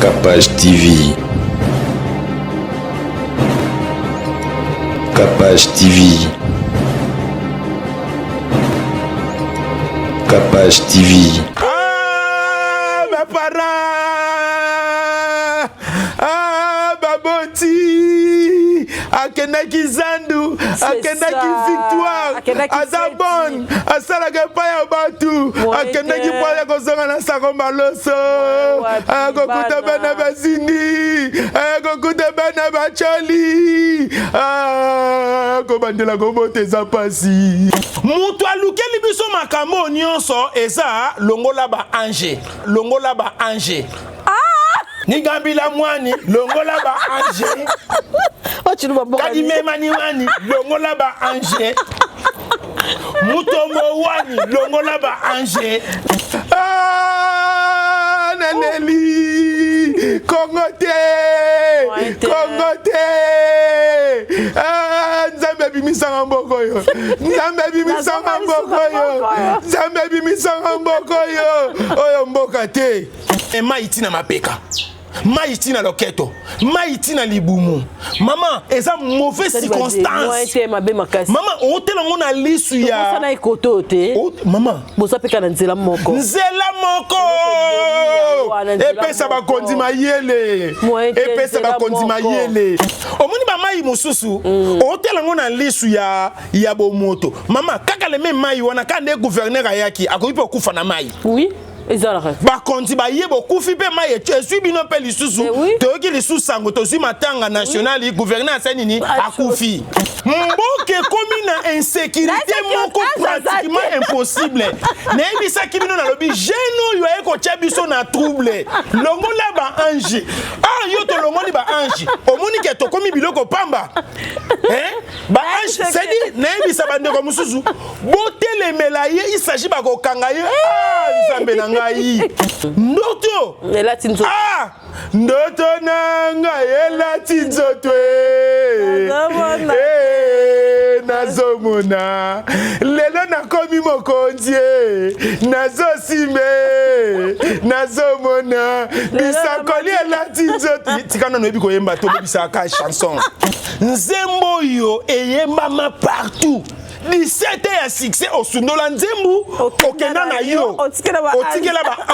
Capage TV. Capage TV. Capage TV. Ah, mes parents! Ah, Baboti! Akenaki Zandu! Akenaki Victoire! Azabon! Asalaka Paya Batu! Akenaki Paya Kozonga na Sakomba Loso! Akokuta Bana Bazini! Akokuta Bana Bacholi! Kobandela Kobote Zapasi! Mutu alukeli biso makambo nyonso eza longola ba ange. Longola ba ange. Nigambila mwani longola ba ange. Kadi memani wani longola ba ange. Mutombo wani longola ba ange. Naneli Kongote Kongote Nzambe bimisanga mboko yo Nzambe bimisanga mboko yo Nzambe bimisanga mboko yo Oyo mboka te Maïti na mapeka Maïti na loketo Maïti na libumu Maman eza mauvaise circonstance Maman otela ngona lisu ya Sana ikoto te Maman bosa peka na nzela moko Nzela moko Epesa ba kondima yele Epesa ba kondima yele Omoni ba mai mususu otela ngona lisu ya bomoto Maman kaka le même mai wana kande gouverneur ayaki akoyipa kufa na mai Oui ezalaka ba konti ba yebo kufi pe mai esu bino pe lisusu toyoki lisusu sango tozi matanga national gouverneur asenini akufi mboke komi na insécurité moko pratiquement impossible na ebisa kibino na lobi jeune yo eko tia biso na trouble longola ba ange yo to longoli ba ange omoni ke to komi biloko pamba ba ange c'est dit na ebisa bande ko mususu botele melaye il s'agit ba ko kanga ye nzambe na ngai ndoto ndoto nanga elati nzotwe nazomona lelo nakomi mokonzi nazosimbe nazomona bisakoli elati nzotwe tikana noyebi koyemba to bisaka chanson nzembo yo eyembama partout 17 ya succès au sundola nzembu okenda na yo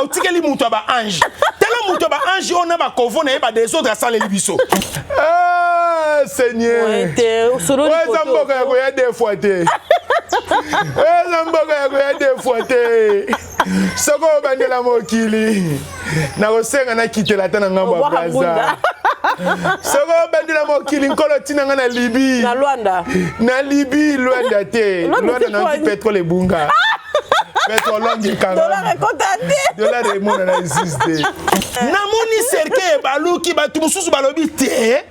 otikeli mutu ba ange tellement mutu ba ange on a ba kovo na ba des autres sans les biso Seigneur oza mboka ya koya deux fois te oza mboka ya koya deux fois te soko bandela mokili na kosenga na kitela tana ngambo ya plaza soko bandela mokili nkolo tinanga na Libye na Libye Luanda te Luanda na pétrole bunga pétrole longi kanga dollar remona na existe namoni cercle baluki batu mususu balobi te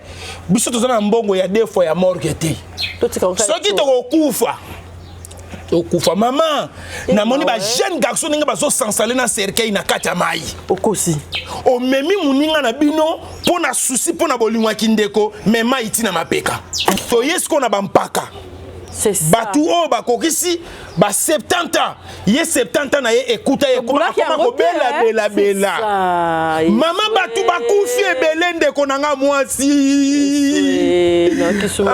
biso tozana mbongo ya deux fois ya morgue te soki tokokufa okufa mama namoni ba jeune garçon ninga bazo s'installer na cercueil na kati ya mai okosi o memi muninga na bino pona souci pona bolingwa kindeko mais mai tina mapeka to yesko na bampaka c'est ça batu o bakokisi ba 70 ans ye 70 ans na ye écoute ye koma ko bela mama batu bakufi ebele ndeko nanga mwasi non kisuma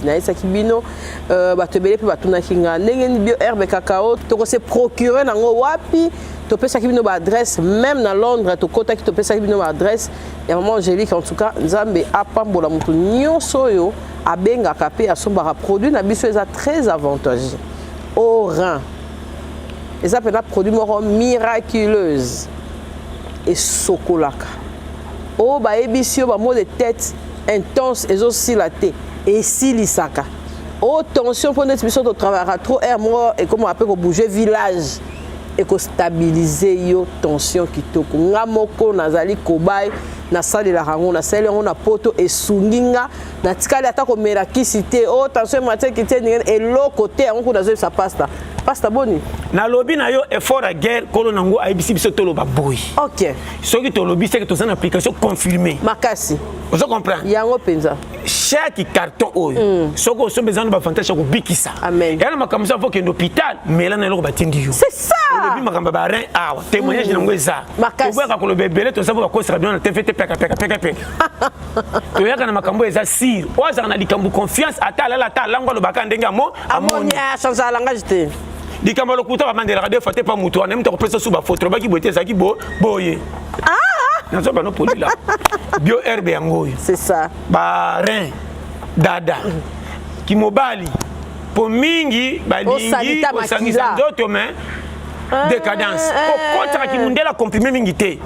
na isa kibino bato ebele pe batuna kinga ndenge bio herbe cacao to se procurer nango wapi to pesa kibino ba adresse même na Londres to kota ki to pesa kibino ba adresse ya maman Angélique en tout cas nzambe apambola mutu nyonso yo abenga kapé asombara produit na biso eza très avantageux au rein eza pena produit moko miraculeuse et sokolaka o ba ebisi ba mot de tête intense ezosila te et silisaka o tension pour notre biso to travaillera trop air moi et comment appelle ko bouger village et ko stabiliser yo tension kitoko ngamoko nazali kobai na sali la rango na sali on a poto et sunginga na tikali atako merakisité oh tension matin qui tient et l'autre côté on ko nazo sa pasta boni na lobby na yo effort à guerre kono nango IBC biso to loba boy OK ce qui to lobby c'est que to une application confirmée makasi vous comprenez yango penza chaque carton oyo soko so besoin ba fantastique ko bikisa amen yana makamza faut que l'hôpital mais là na loko batindi yo c'est ça le makamba ba rein awa témoignage nango eza to bwa ka ko le bébé to savo ko sera bien na TVT peka to yaka na makambo eza sir oza na likambu confiance ata lango lo baka ndenge amo amoni a changer la langage te likambo lo kuta ba mandela radio faté pas mutu on aime to pesa sous ba photo ba ki boté ça ki boye nazo ba no poli là bio herbe yango c'est ça ba rein dada kimobali po mingi balingi osangisa ndoto mais décadence okota kimundela comprimé mingi te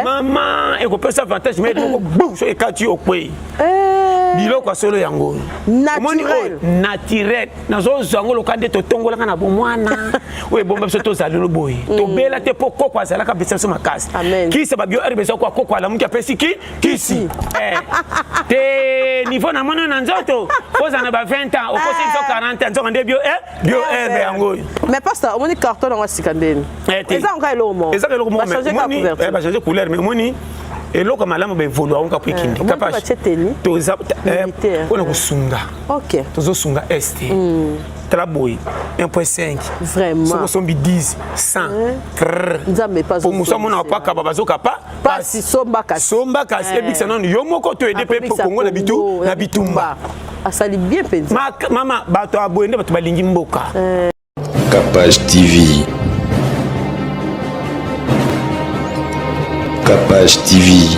mama ekopesa avantage mais bou so ekati okwe biloko solo yango naturel nazo zango lokande to tongola kana bomwana we bomba biso to zalelo boy to bela te poko kwa zala ka besa so makasi kisa ba bio herbe so kwa kokwa la muki apesi kisi te niveau na mono na nzoto poza na ba 20 ans okosi 40 ans nzoka nde bio herbe yango mais pasteur omoni carton na sikandeni eza encore elomo eza elomo ba changer couleur mais moni eloko malamu be volo onka pwikindi kapage toza on a kusunga OK tozo sunga est traboy 1.5 vraiment soko sombi 10 100 nzambe pas pour musa mona paka babazoka pas si somba kasi ebikisa non yo moko to aider pe pour Congo na bitumba asali bien penza mama bato aboende bato balingi mboka Capage TV. Capage TV.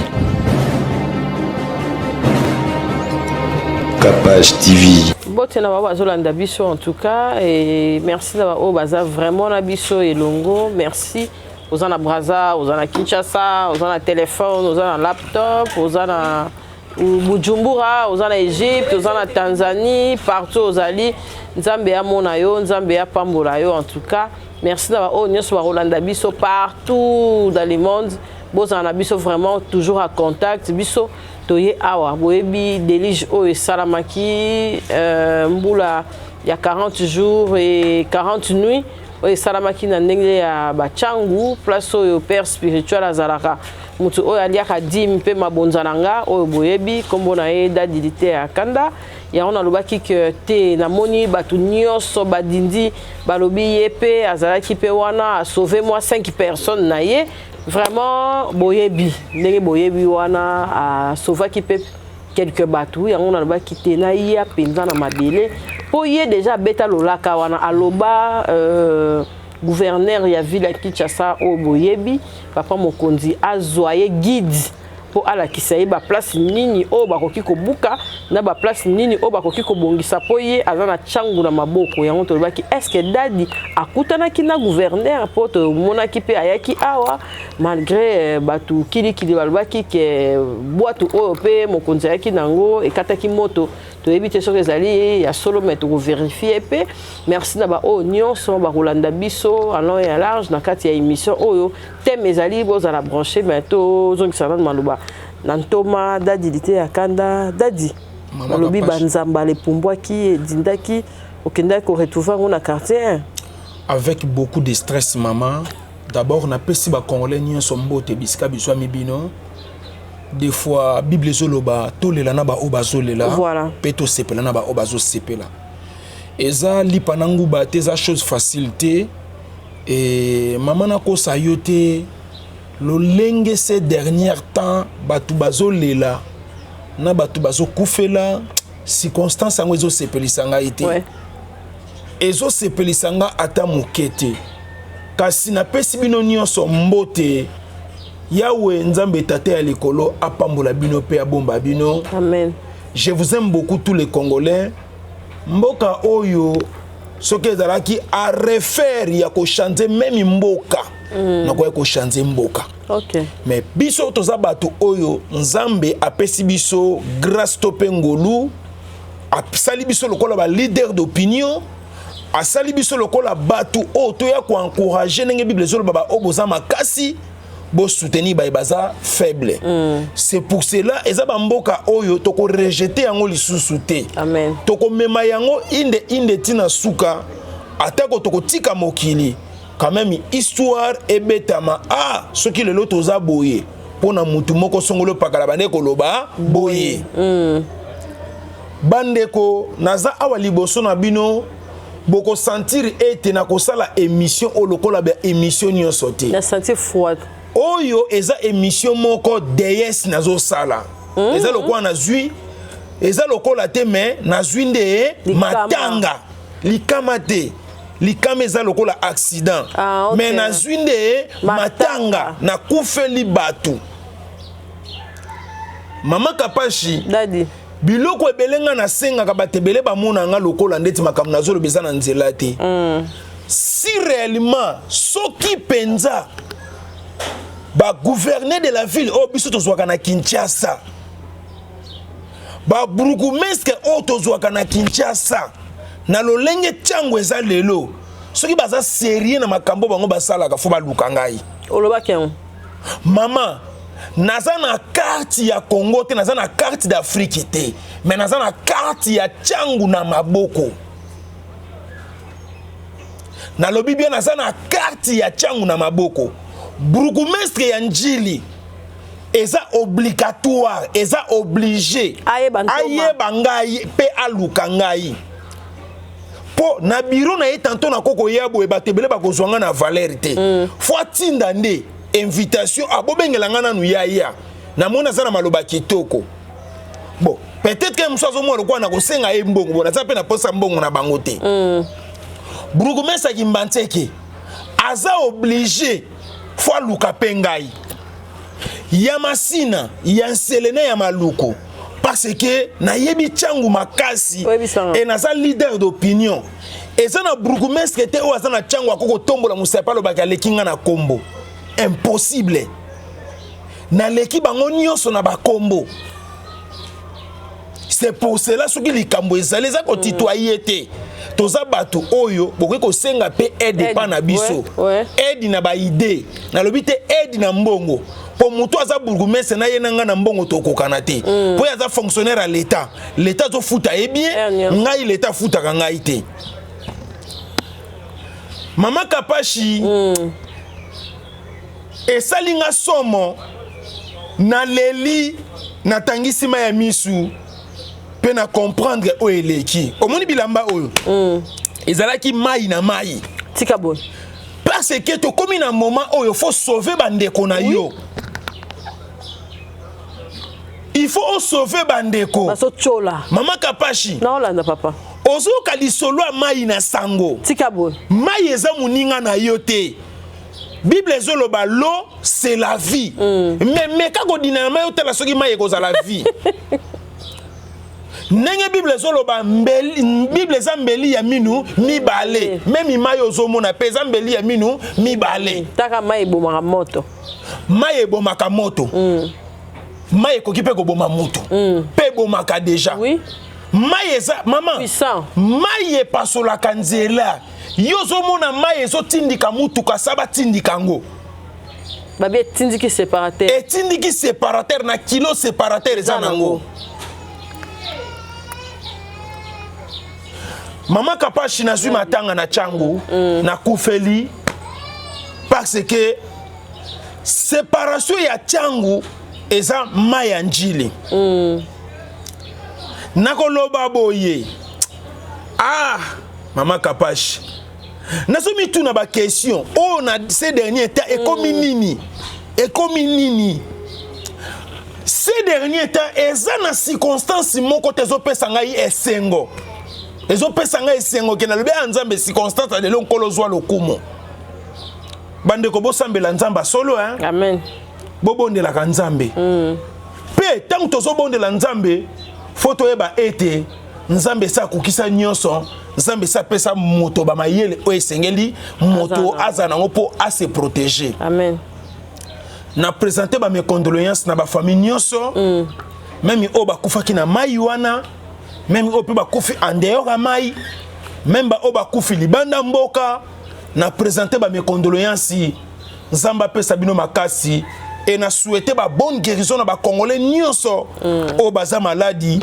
Capage TV. Bote na baba zolanda biso en tout cas et merci na o baza vraiment na biso elongo merci aux na Braza aux na Kinshasa aux na téléphone aux na laptop aux na Bujumbura aux na Égypte aux na Tanzanie partout aux ali nzambe ya mona yo nzambe ya pambola yo en tout cas merci na o nyos ba rolanda biso partout dans le monde boza na biso vraiment toujours à contact biso toye awa boyebi délige o salamaki mbula ya 40 jours et 40 nuits o salamaki na ndenge ya bachangu place o père spirituel azalaka mutu o aliaka dim pe mabonza nanga o boyebi kombo na ye dadilité ya kanda ya on alobaki que te na moni batu nyonso badindi balobi ye pe azalaki pe wana a sauvé moi 5 personnes na ye vraiment boyebi ndenge boyebi wana a sauvé qui peut quelques bateaux ya on alobaki te na ya penza na mabele po ye déjà beta lolaka wana aloba gouverneur ya ville ya Kinshasa o boyebi papa mokonzi azoye guide po ala kisaye ba place nini o bakoki kobuka na ba place nini o bakoki kobongisa po ye azana changu na maboko yango tolobaki est-ce que dadi akutana kina gouverneur po to monaki pe ayaki awa malgré batu kili balobaki ke boîte o pe mokonzi ayaki nango ekataki moto to éviter ce que ezali ya solo mais to vérifier pe merci na ba o nyonso ba rolanda biso à long et à large na kati ya émission oyo thème ezali boza la brancher mais to zongisa na maluba nantoma dadilité ya kanda dadi malobi banzamba le pumbwaki dindaki okenda ko retrouver on na quartier avec beaucoup de stress maman d'abord na pesi ba congolais nyonso mbote bisika biswa mibino des fois bible zoloba tolela na ba obazolela voilà peto sepela na ba obazo sepela eza lipanangu ba teza chose facilité et maman na ko sayote lo lenge ces derniers temps batu bazolela na batu bazo kufela circonstance ngo ezo sepelisanga ite ezo sepelisanga ata mokete kasi na pesi bino nyonso mbote Yahweh nzambe tate ya likolo apambola bino pe abomba bino. Amen. Je vous aime beaucoup tous les Congolais. Mboka oyo soki ezalaki a refaire ya ko changer même mboka. Na ko changer mboka. OK. Mais biso toza bato oyo nzambe apesi biso grâce to pengolu asali biso lokola ba leader d'opinion. Asali biso lokola bato o to ya ko encourager ndenge Bible zolo baba oboza makasi. Bo soutenir ba baza faible. C'est pour cela ezaba mboka oyo toko rejeter yango lisusu te. Amen. Toko mema yango inde tina suka atako toko tika mokili. Quand même histoire ebetama ce qui le lotoza boye pona mutu moko songolo pakala bane koloba boye. bandeko naza awa liboso na bino boko sentir ete na kosala émission o lokola ba émission nyonso te na sentir froid oyo eza émission moko DS nazo sala eza lokola na zui eza lokola te mais na zui nde matanga likama te likama eza lokola accident mais na zui nde matanga na kufeli batu Mama Kapashi Daddy biloko ebelenga na senga ka batebele ba mona nga lokola ndeti makambo nazolo bezana nzela te si réellement soki penza ba gouverneur de la ville o biso tozwaka na Kinshasa ba bourgmestre o tozwaka na Kinshasa na lolenge tyango eza lelo soki baza sérieux na makambo bango basalaka fo baluka ngai oloba kengo mama naza na carte ya Congo te naza na carte d'Afrique te mais naza na carte ya tyangu na maboko na lobi bien naza na carte ya tyangu na maboko bourgmestre ya njili eza obligatoire eza obligé ayeba ngai pe aluka ngai po na biro na ye tanto na koko yabo e batebele bakozwanga na valeur te fo atinda nde invitation abobengela ngana nu ya na mona sana maloba kitoko bon peut-être que msozo mo lokwa na kosenga e mbongo bona za pe na posa mbongo na bango te bourgmestre Kimbanteke aza obligé fo aluka pengai ya masina ya nselene ya maluko parce que na yebi tyangu makasi et naza leader d'opinion et ça na bourgmestre te o aza na tyangu akoko tombola musapalo bakalekinga na kombo impossible na leki bango nyonso na bakombo c'est pour cela soki likambo ezali eza kotitoye te toza bato oyo bokoki kosenga pe aide pa na biso aide na baide na lobi te aide na mbongo po mutu aza bourgmestre na ye nanga na mbongo tokokana te po aza fonctionnaire à l'état l'état zo futa e bien ngai l'état futaka ngai te Mama Kapashi esalinga somo na leli na tangisima ya misu pe na comprendre o eleki omoni bilamba oyo ezalaki mai na mai tika bon parce que to komi na moment oyo faut sauver bandeko na yo il faut sauver bandeko baso chola Mama Kapashi na olanda papa ozoka lisolo ya mai na sango tika bon mai eza muninga na yo te Bible ezoloba l'eau c'est la vie mais kako dinama yo tala soki mai ekoza la vie nenge Bible ezoloba Bible eza mbeli ya minu mibale même mai ozomona pe eza mbeli ya minu mibale taka mai bomaka moto mai ebomaka moto mai ekoki pe koboma moto pe bomaka déjà mai eza mama mai epasolaka nzela yozo mona mai ezotindika mutuka saba tindika ngo babi etindiki séparateur etindiki séparateur na kilo séparateur eza nango Mama Kapashi na zui matanga na tyangu na kufeli parce que séparation ya tyangu eza mai ya njili nakoloba boye Mama Kapashi nasomi tuna ba question oh na ces derniers temps ekomi nini ces derniers temps eza na circonstance moko tezo pesa ngai esengo ke na lobe nzambe circonstance de lonkolo zwa lokumo bande ko bosambela nzamba solo amen bobondela ka nzambe pe tango tozo bondela nzambe foto eba ete nzambe sa kukisa nyonso nzambe sa pesa moto ba mayele o esengeli moto azana ngopo a se protéger amen na présenter ba mes condoléances na ba famille nyonso même o ba kufaki na mai wana même o pe ba kufi en dehors à mai même ba o ba kufi libanda mboka na présenter ba mes condoléances nzamba pesa bino makasi et na souhaiter ba bonne guérison na ba congolais nyonso o baza maladie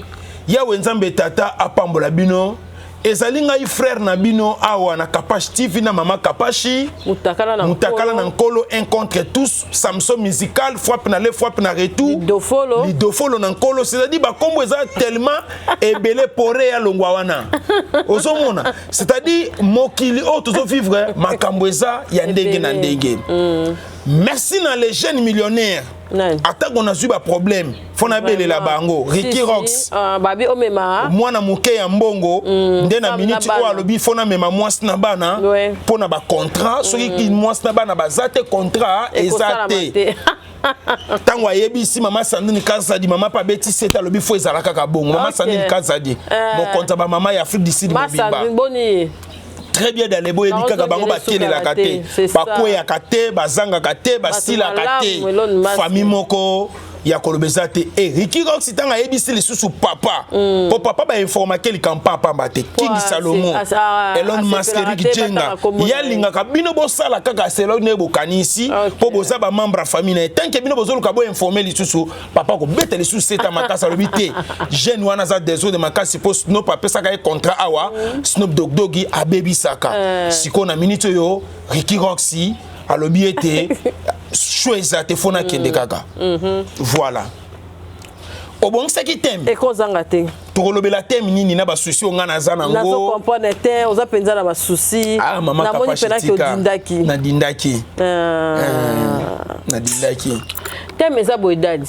yawe nzambe tata apambola bino ezali ngai frère na bino awa na Kapash TV na mama Kapashi mutakala na nkolo un contre tous Samson musical frappe na le frappe na retour lidofolo na nkolo c'est-à-dire ba kombo eza tellement ebele poré ya longwa wana ozomona c'est-à-dire mokili o tozo vivre makambo eza ya ndenge na ndenge. Merci na les jeunes millionnaires. Attaque on a eu un problème. Fona bele la bango. Ricky Rox. Babi omema. Mwana muke ya mbongo. Ndena minute o alobi fona mema mwasi na bana. Pona ba contrat. Soki ki mwasi na bana bazate contrat ezate. Tango ayebi ici mama Sandrine Kazadi mama pa beti seta alobi fo ezalaka ka bongo. Mama Sandrine Kazadi. Mon contrat ba mama ya Afrique du Sud mobimba. Très bien dans les beaux édicats bango batele la kate bakwe ya kate bazanga kate basila kate famille moko ya kolobezate Ricky Rox tanga ebisi le susu papa po papa ba informa quel campa pamba te King Salomon Elon Musk Rick Jenga ya linga ka bino bo sala kaka selo ne bo kanisi po boza ba membre famille tant que bino bozoluka bo informer le susu papa ko bete le susu seta makasa lobité jeune wana za des de makasi po Snoop apesa ka contrat awa Snoop Doggy a baby saka siko na minute yo Ricky Rox alobi ete choisa te fona kende kaka voilà obong saki tem e kozanga te tokolobela tem nini na ba souci onga na zana ngo nazo comprendre te oza penza na ba souci na moni pena ki odindaki na dindaki tem eza boydadi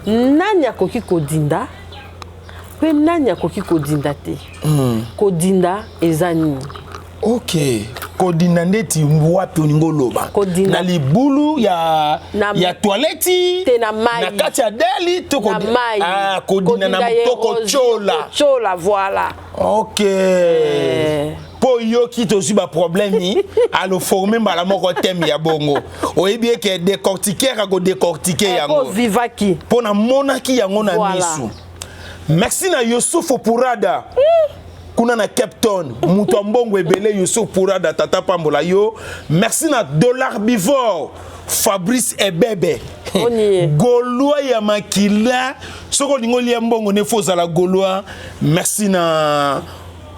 nani akoki kodinda pe nani akoki kodinda te kodinda eza nini OK kodinda ndeti wapi oningo loba na libulu ya toilette na kati ya deli to kodinda na mutoko chola voilà OK po yoki to suba problème alo former mbala moko thème ya bongo oyebi ke décortiquer ko décortiquer yango vivaki po na monaki yango na misu. Merci na Youssouf Pourada kuna na Cape Town muto mbongo ebele Youssouf Pourada tata pambola yo. Merci na Dollar Bivor Fabrice Ebebe Goloa ya makila soko lingoli ya mbongo ne fozala Goloa. Merci na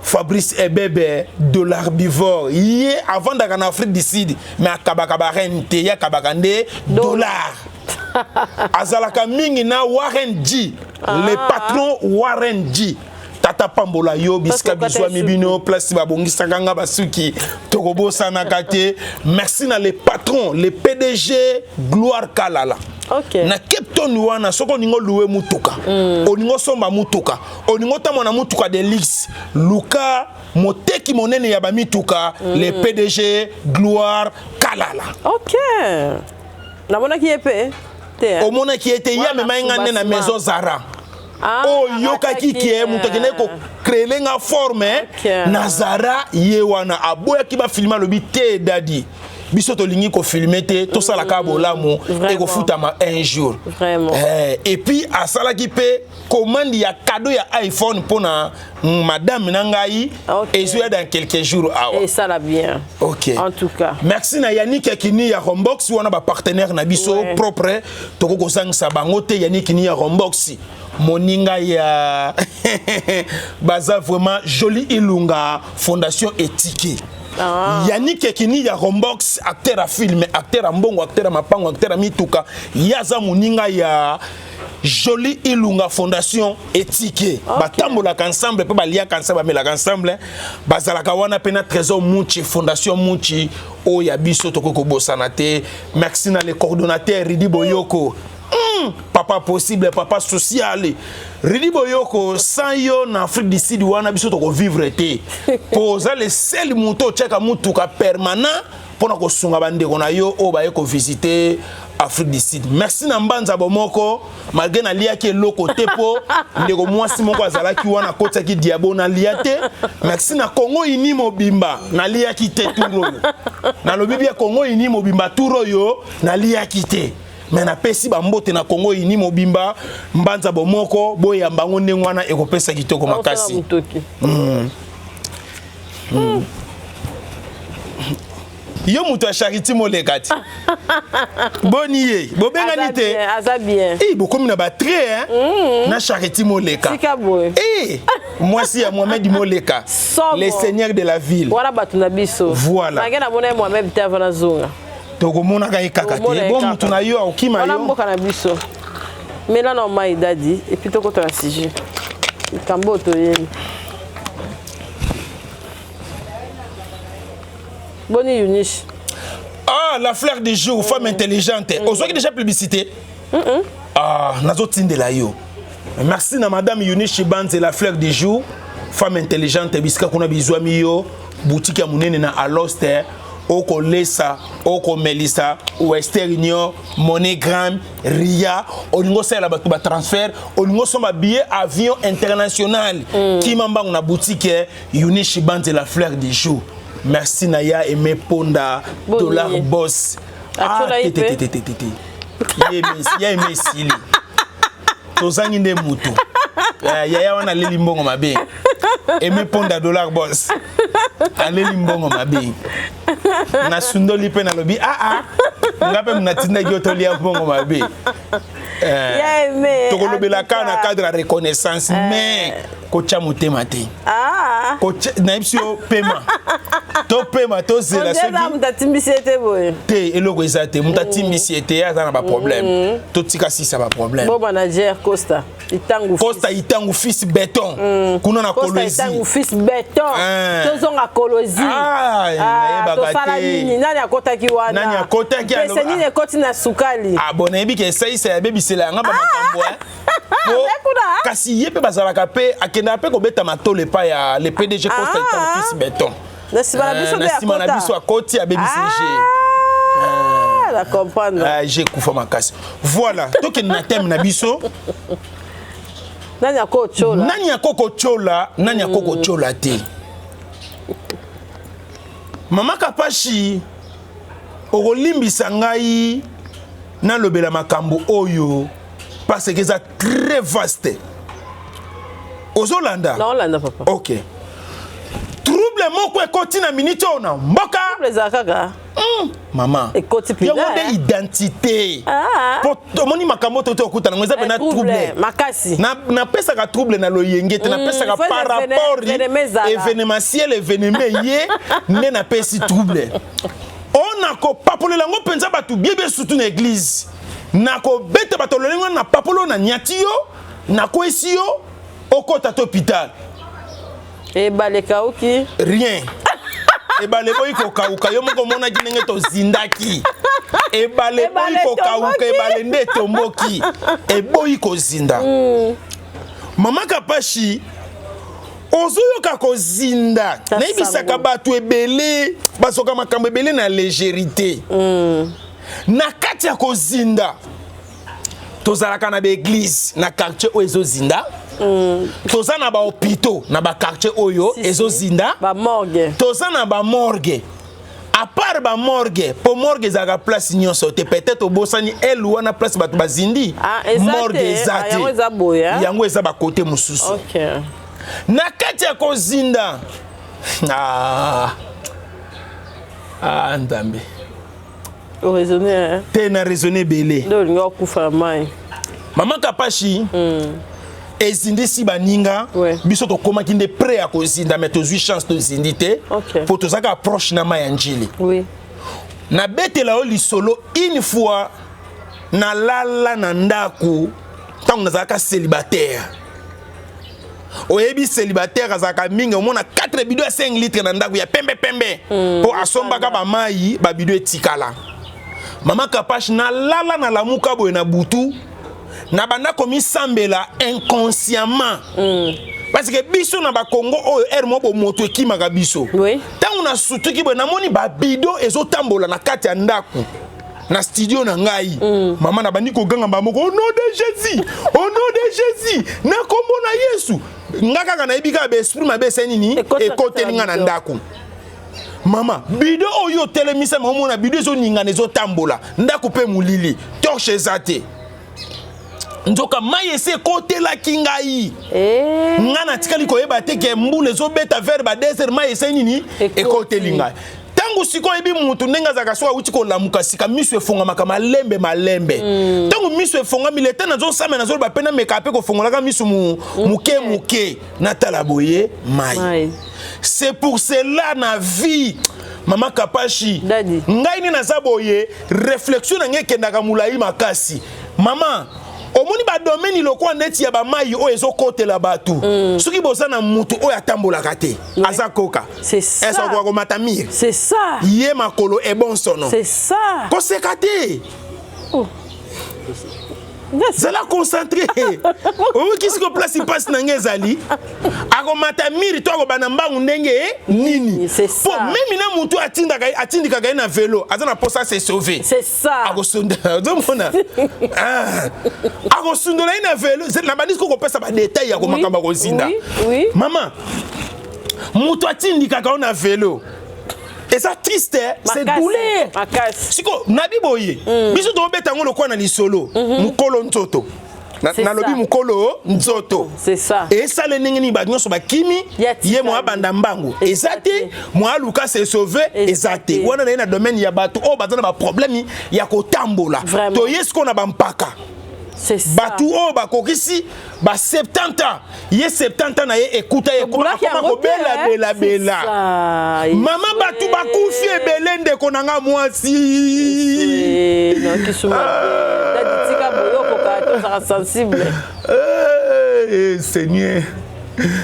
Fabrice Ebebe Dollar Bivor ye avant d'aller en Afrique du Sud mais akabaka rente ya kabakande dollar azalaka mingi na Warren G le patron Warren G tata pambola yo biska biswa mibino place babongisa kanga basuki tokobo sana kate. Merci na les patrons les PDG Gloire Kalala. Okay. Na Cape Town wana soko ningo loué mutuka oningo somba mutuka oningo tamona mutuka de luxe luka moteki monene ya ba mituka les PDG Gloire Kalala. OK na mona ki epé te o mona ki ete ya me ngane na maison Zara oh yoka kikie mutokene ko créer nga forme na Zara ye wana aboya ki ba filma lobi te dadi biso to lingi ko filmer te to sala ka bolamu et ko futama un jour vraiment et puis asala ki pe commande ya cadeau ya iPhone pona madame nangai et je dans quelques jours et ça la bien. OK en tout cas merci na Yannick Kini ya Rombox wana ba partenaire na biso propre to ko sangisa bango te Yannick Kini ya Rombox moninga ya baza vraiment joli ilunga fondation éthique. Yannick Kini ya Rombox acteur à film acteur à mbongo acteur à mapango acteur à mituka yaza moninga ya joli ilunga fondation éthique batambola ensemble pe balia ensemble bamela ensemble bazalaka wana pena trésor muchi fondation muchi o ya biso tokoko bosana te. Merci na le coordonnateur Ridi Boyoko papa possible papa social Ridi Boyoko sans yo na Afrique du Sud wana biso toko vivre te poza le seul muto cheka mutuka permanent pona ko sunga bandeko na yo o ba ko visiter Afrique du Sud. Merci na mbanza bomoko malgré na liaki loko tepo ndeko mwasi moko azalaki wana kota ki diabo na liate. Merci na Congo ini mobimba na liaki te turo na lobibi ya Congo ini mobimba turo yo na liaki te mais na pesi bambote na Congo ini mobimba mbanza bomoko boya mbango ndengwana ekopesa kitoko makasi. Yo muto a charité molekati boniye bobengani te aza bien boko mina ba très na charité moleka sika boy Moi si à Mohamed Moleka, les seigneurs de la ville. Voilà Batunabiso. Voilà. Nagena mona Mohamed Tavana Zonga. Toko mona ka ekakate. Bon mutuna yo okima yo. Voilà mboka na biso. Mais là non mai dadi et puis toko to asije. Kambo to yeni. Boni Yunish. Ah, la fleur du jour, femme intelligente. Vous avez déjà publicité? Ah, nazotinde la yo. Merci na madame Yunish Banze, la fleur du jour, femme intelligente. Biska kuna bizwami yo, boutique ya munene na Aloster, Oko Lesa, Oko Melissa, Western Union, MoneyGram, Ria, olingo sala batu ba transfert, olingo soma billet avion international. Qui mamba na boutique Yunish Banze, la fleur du jour. Merci Naya et mes ponda dollar boss. Ah tété. Ya aimé Sili. Tozangi nde mutu. Ya wana leli mbongo mabe. Et mes ponda dollar boss. Aleli mbongo mabe. Na sundoli pe na lobi ngape mnatinda gyoto lia mbongo mabe. Ya aimé. Tokolobela kana cadre de reconnaissance mais kocha mutema te. Kocha na ipsio paiement. To paiement to zela soki. On mutatimbisiete boye. Te eloko ezate mutatimbisiete ya za na ba problème. To tika si ça ba problème. Bon manager Costa Itangu fils béton. Kuna na Kolozi. Costa Itangu fils béton. Tozonga Kolozi. To sala nini nani akotaki wana. Nani akotaki wana. Pese nini ekoti na sukali. Bonebi ke saisa ya baby sela ngaba makambo. Kasi yepe bazalaka pe akenda pe kobeta matole pa ya le PDG Costa Itangu fils béton. Nasima na biso akoti ya baby CG. La comprendre. J'ai koufa makasi. Voilà, donc na thème na biso. Nani akoko chola te. Mama Kapashi okolimbisa ngai na lobela makambo oyo parce que ça très vaste. Ozolanda. Non, Olanda papa. OK. Trouble moko ekoti na minute ona mboka. Trouble za kaka. Maman. Ekoti pina. Yonde identité. Poto moni makambo toto okuta na ngeza pena trouble. Makasi. Na pesa ka trouble na loyenge te na pesa ka par rapport événementiel événement ye ne na pesi trouble. On a ko papolela ngo penza batu biebe surtout na église. Na ko bete bato lolengo na papolo na nyatio na ko esio okota to hôpital. Et baleka oki rien. Et balebo iko kauka yo moko mona kinenge to zindaki. Et balebo iko kauka e balende to moki. E boy ko zinda. Mama Kapashi ozoyoka ko zinda. Na ibisaka batu ebele basoka makambo ebele na légèreté. Na kati ya ko zinda. Tozalaka na be église na quartier oyo zinda. Toza na ba hôpitaux na ba quartier oyo ezozinda ba morgue. Toza na ba morgue. À part ba morgue, pour morgue zaka place nyonso te peut-être obosani elwa na place batu bazindi. Morgue ezate. Yango eza boya. Yango eza ba côté mususu. OK. Na kati ya kozinda. Ndambe. O raisonner. Te na raisonner belé. Do linga kufa mai. Mama Kapashi. Ezindisi baninga biso to koma kinde prêt à kozinda mais to chance de zindité pour to zaka approche na mayanjili. Oui. Na betela o lisolo une fois na lala na ndaku tant nazaka célibataire. Oyebi célibataire azaka minga o mona 4 bidon à 5 litres na ndaku ya pembe pour asombaka ba mai ba bidon etikala. Mama Kapashi na lala na lamuka boye na butu. Na banda komi sambela inconsciemment. Parce que biso na ba Congo oyo mo bo moto ekimaka biso. Oui. Tango na sutuki bo na moni ba bido ezotambola na kati ya ndaku. Na studio na ngai. Mama na bandi ko ganga ba moko au nom de Jésus. Au nom de Jésus. Na kombo na Yesu. Ngaka kana ebika be esprit mabe senini ekotelinga na ndaku. Mama, bido oyo telemisa mama na bido zo ninga nezotambola. Ndaku pe mulili. Torche zate. Ndoka mayese kote la kingai ngana tikali ko yeba te ke mbule zo beta verba desert mayese nini e kote linga tangu siko ebi mutu nenga za kaswa uti ko lamuka sika miso efonga makama malembe tangu miso efonga milete na zo sama na zo ba pena mekape ko fongola ka miso muke na talaboye mai. C'est pour cela na vie Mama Kapashi ngai ni nazaboye réflexion na ngeke ndaka mulai makasi mama omoni ba domaine lokwa ndeti ya ba mai o ezokotela batu soki bozana mutu o yatambola kate azakoka c'est ça esa kwa matamir c'est ça ye makolo e bon sono c'est ça ko sekate Zala concentré. Omo kisi ko place passe na ngezali. Ako matamiri to ko banamba ndenge nini. C'est ça. Po même na mutu atindika ga na vélo, azana posa se sauver. C'est ça. Ako sonda. Domona. Ako sondola na vélo, na bandis ko pesa ba détail ya ko makamba ko zinda. Oui. Maman. Mutu atindika ga na vélo. Et ça triste, c'est douleur. Siko nabi boye. Biso to beta ngolo kwa na lisolo. Mukolo nzoto. Na lobi mukolo nzoto. C'est ça. Et ça le ningini ba nyonso ba kimi ye mo abanda mbangu. Ezate mo aluka se sauver ezate. Wana na domaine ya bato o bazana ba problème ya ko tambola. To yesko na ba mpaka. C'est ça. Batu o ba kokisi ba 70 ans. Ye 70 ans na ye écoute ye koma ko bela. Mama batu ba kufi ebelende konanga mwasi. Non kisuma. Datika boyoko ka to sensible. Seigneur.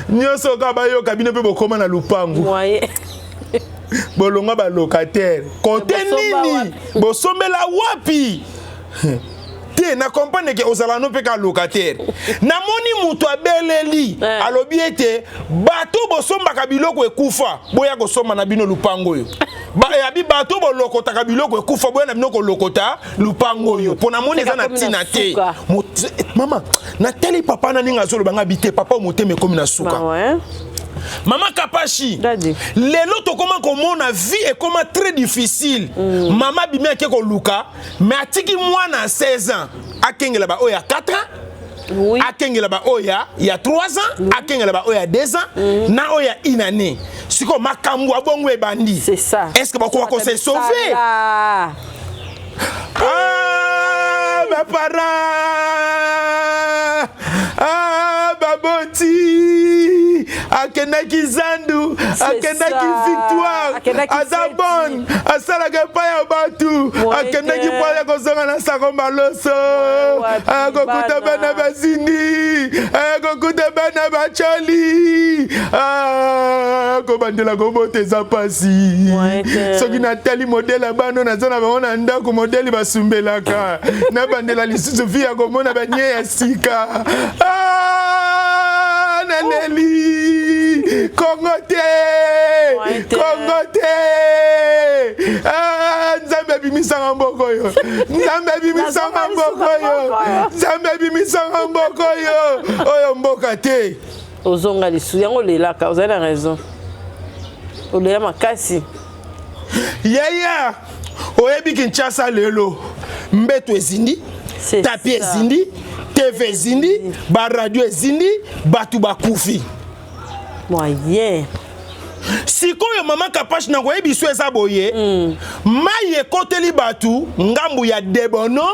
Nyoso ka ba yo kabine pe bokoma na lupangu. Moye. Bolonga ba locataire. Kote nini? Bosombela wapi? Na comprendre que ozalano pe ka locataire na moni mutu abeleli alobi ete bato bosomba ka biloko ekufa boya ko soma na bino lupango yo ba ya bi bato bo lokota ka biloko ekufa boya na bino ko lokota lupango yo pona moni za na tina te mama na tele papa na ninga zolo banga bité papa moteme komi na suka Maman Kapashi, lelo to comment komona vie est comment très difficile. Maman bimé ke ko luka, mais atiki moi na 16 ans, akengela ba oya 4 ans. Oui. Akengela ba oya il y a 3 ans, akengela ba oya 2 ans, na oya une année. Siko makambu abongo e bandi. C'est ça. Est-ce que ba ko se sauver? Ah, mes parents. Ah, baboti. Akenaki zandu, akenaki victoire, azabon, asalaka pa ya batu, akenaki pa ya kozonga na sakomba loso, akokuta bana bazindi, akokuta bana bacholi, akobandela koboteza pasi. Soki natali modele bano nazana bango na ndako modele basumbelaka, na bandela lisusu via komona banye ya sika. Naneli Kongote Nzambe bimisanga mboko yo Nzambe bimisanga mboko yo Oyo mboka te Ozonga lisu yango lelaka vous avez raison Olela makasi Yaya Oyebi Kinshasa lelo Mbeto ezindi Tapi ezindi TV zindi, ba radio zindi, batu bakufi. Moyen. Sikoyo Mama Kapashi na koyebi so eza boye, maye koteli batu, ngambu ya Debono,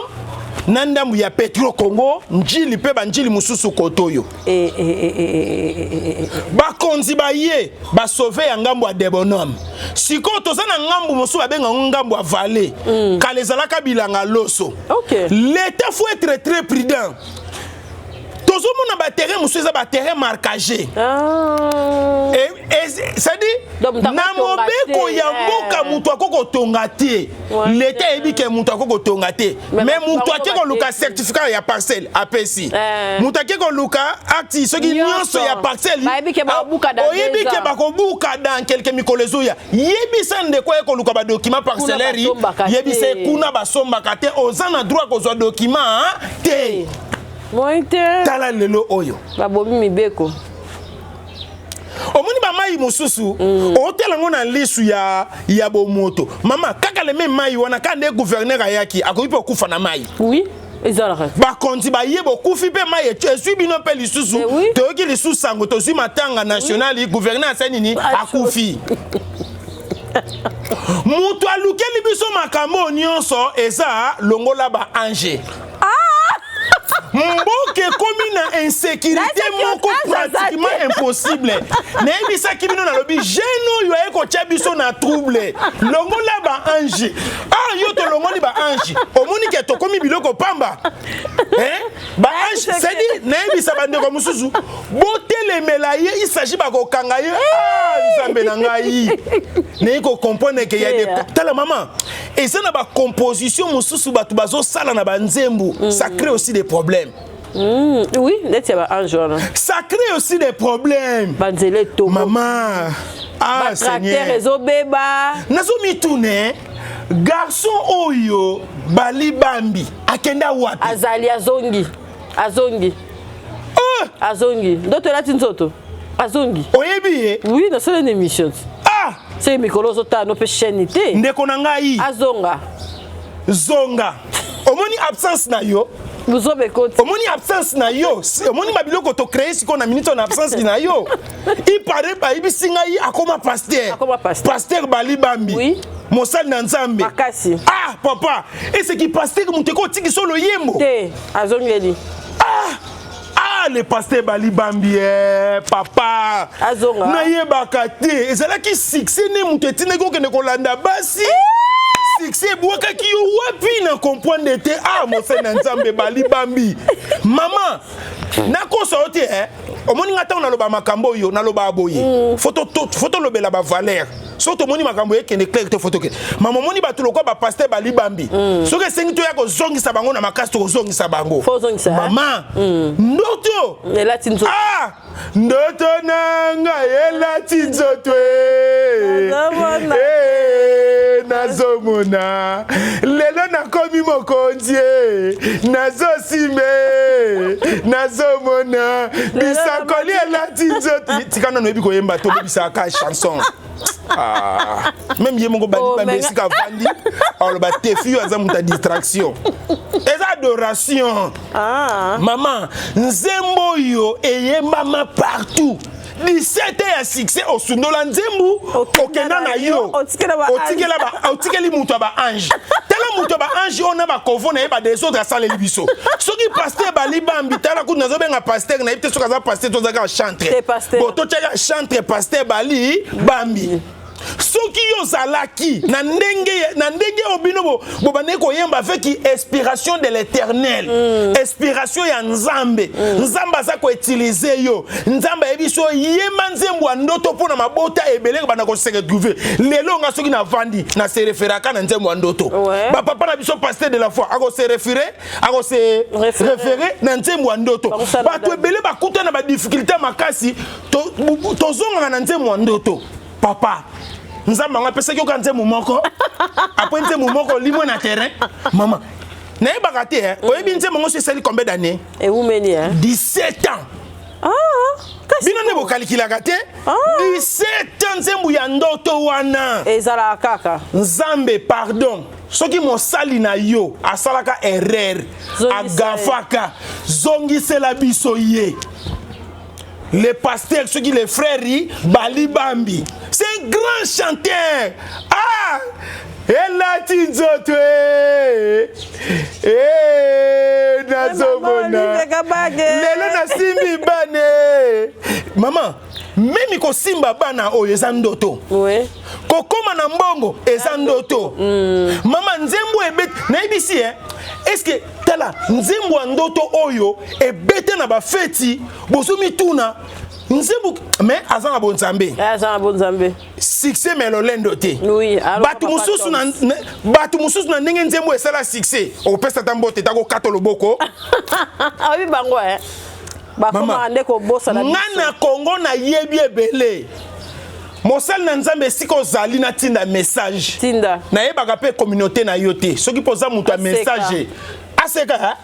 na ndambu ya Petro Congo, njili pe ba njili mususu kotoyo. Bakonzi ba ye, ba sauver ya ngambu ya Debonom. Siko tozana ngambu musu abenga ngambu ya Vallée. Kalezalaka bilanga loso. Okay. L'État faut être très prudent. Tozo mona ba terrain musu eza ba terrain marquagé. Ça dit na mobeko ya mboka mutu akoko tongate. L'État ebi ke mutu akoko tongate. Mais mutu akoko luka certificat ya parcelle APC. Mutu akoko luka acte soki nyonso ya parcelle. Oyebi ke ba ko buka dans quelques mikolezoya. Yebi sande ko eko luka ba document parcellaire. Yebi se kuna ba somba kate ozana droit ko zo document te. Moite. Tala lelo oyo. Babobi mibeko. Omoni ba mai mususu, hôtel ngona lisu ya bomoto. Mama kaka le même mai wana kande gouverneur ayaki akoyipe okufa na mai. Oui. Ezalaka. Ba konti ba yebo kufi pe mai esu bino pe lisusu. Toyoki lisusu sango tozu matanga national gouverneur asenini akufi. Mutu alukeli biso makambo nyonso eza longola ba ange. Mboke komi na insécurité moko pratiquement impossible. Nayebisa kibino na lobi geno yo eko tia biso na trouble. Longola ba ange. Ah yo to longoli ba ange. Omoni ke to komi biloko pamba. Ba ange c'est dit nayebisa bande ko mususu. Botele melaye il s'agit ba ko kanga ye. Ah nzambe na ngai. Nayeko comprendre que y a des tala maman. Et ça na ba composition mususu batu bazo sala na ba nzembu. Ça crée aussi des problèmes. Oui, ça crée aussi des problèmes. Maman, ah Seigneur. Nazo mitune garçon oyo bali bambi akenda wapi? Azali azongi. Azongi. D'autres là tinzoto. Azongi. Oyebi? Oui, dans cette émission. Ah, c'est Mikolo Zota no pe chaînité. Ndeko na ngai. Azonga. Zonga. Omoni absence na yo. Vous avez côté. Omoni absence na yo. Omoni mabiloko to créer si qu'on a minute en absence na yo. Il paraît ba ibi singai akoma pasteur. Pasteur Bali Bambi. Oui. Mosal na Nzambe. Makasi. Ah papa, et c'est qui pasteur muteko tiki solo yembo. Te, azongeli. Ah le pasteur Bali Bambi papa. Azonga. Na yebaka te. Et c'est là qui succès ne mutetine ko kene ko landa basi. C'est boka ki yo wapi na comprendre te ah Mosel na Nzambe Bali Bambi. Maman, na ko sorti omoni ngata na loba makambo yo na loba aboye. Photo lobela ba valeur. Surtout moni makambo ye kene clair te photo ke. Maman moni batu lokwa ba pasteur Bali Bambi. Soki sengi to ya ko zongisa bango na makasi to zongisa bango. Maman, ndoto. Ela tinzo. Ah, ndoto nanga ela tinzo twe. Nazomona lelo nakomi mokonzi nazosime nazomona bisakoli elati nzoto tikana no ebi koyemba to bisaka chanson. Ah, même yemongo bali ba mesika vandi alors ba tefi aza muta distraction eza adoration. Ah maman nzembo yo eyembama partout 17 ya succès au sundola nzembu okenda na yo otikela mutu ba ange tala mutu ba ange ona ba kovo na ba des autres sans les biso soki pasteur Bali Bambi tala ku nazo benga pasteur na yete soka za pasteur to zaka chanter bo to tchaka chanter pasteur Bali Bambi soki yo zalaki na ndenge obino bo bane ko yemba avec inspiration de l'Éternel, inspiration ya Nzambe. Nzamba za ko utiliser yo. Nzamba ebiso yema nzembo ndoto pona mabota ebele bana ko se retrouver. Lelo nga soki na vandi na se référaka na nzembo ndoto. Ba papa na biso pasteur de la foi ako se référer na nzembo ndoto. Ba to ebele ba kuta na ba difficulté makasi to zonga na nzembo ndoto. Papa Nzamba nga pesa kyo kanze mumoko après nze mumoko limwe na terrain maman na yebaka te oyebi nze mongo seli combien d'années et vous meni 17 ans. Ah bino ne bokalikilaka te 17 ans nzembu ya ndoto wana ezala kaka Nzambe pardon soki mosali na yo asalaka erreur agafaka zongisela biso ye. Les pasteurs, ceux qui les frères, Bali Bambi. C'est un grand chanteur. Ah! Et la tinzotwe. Eh, nazomona. Lelo na simbi bane. Maman, même ko simba bana o ezandoto. Oui. Kokoma na mbongo ezandoto. Maman nzembo ebet na ibisi est-ce que tala nzembo ndoto oyo ebete na ba feti bosumi tuna nzembo mais azana bonzambe succès melolendo te oui batu mususu na ndenge nzembo esala succès opesa tambote tako kato loboko abi bango ba koma ndeko bosa na ngana Kongo na yebi ebele Mosel na Nzambe siko zali na tinda message tinda na yebaka pe communauté na yote soki poza mutu a message aseka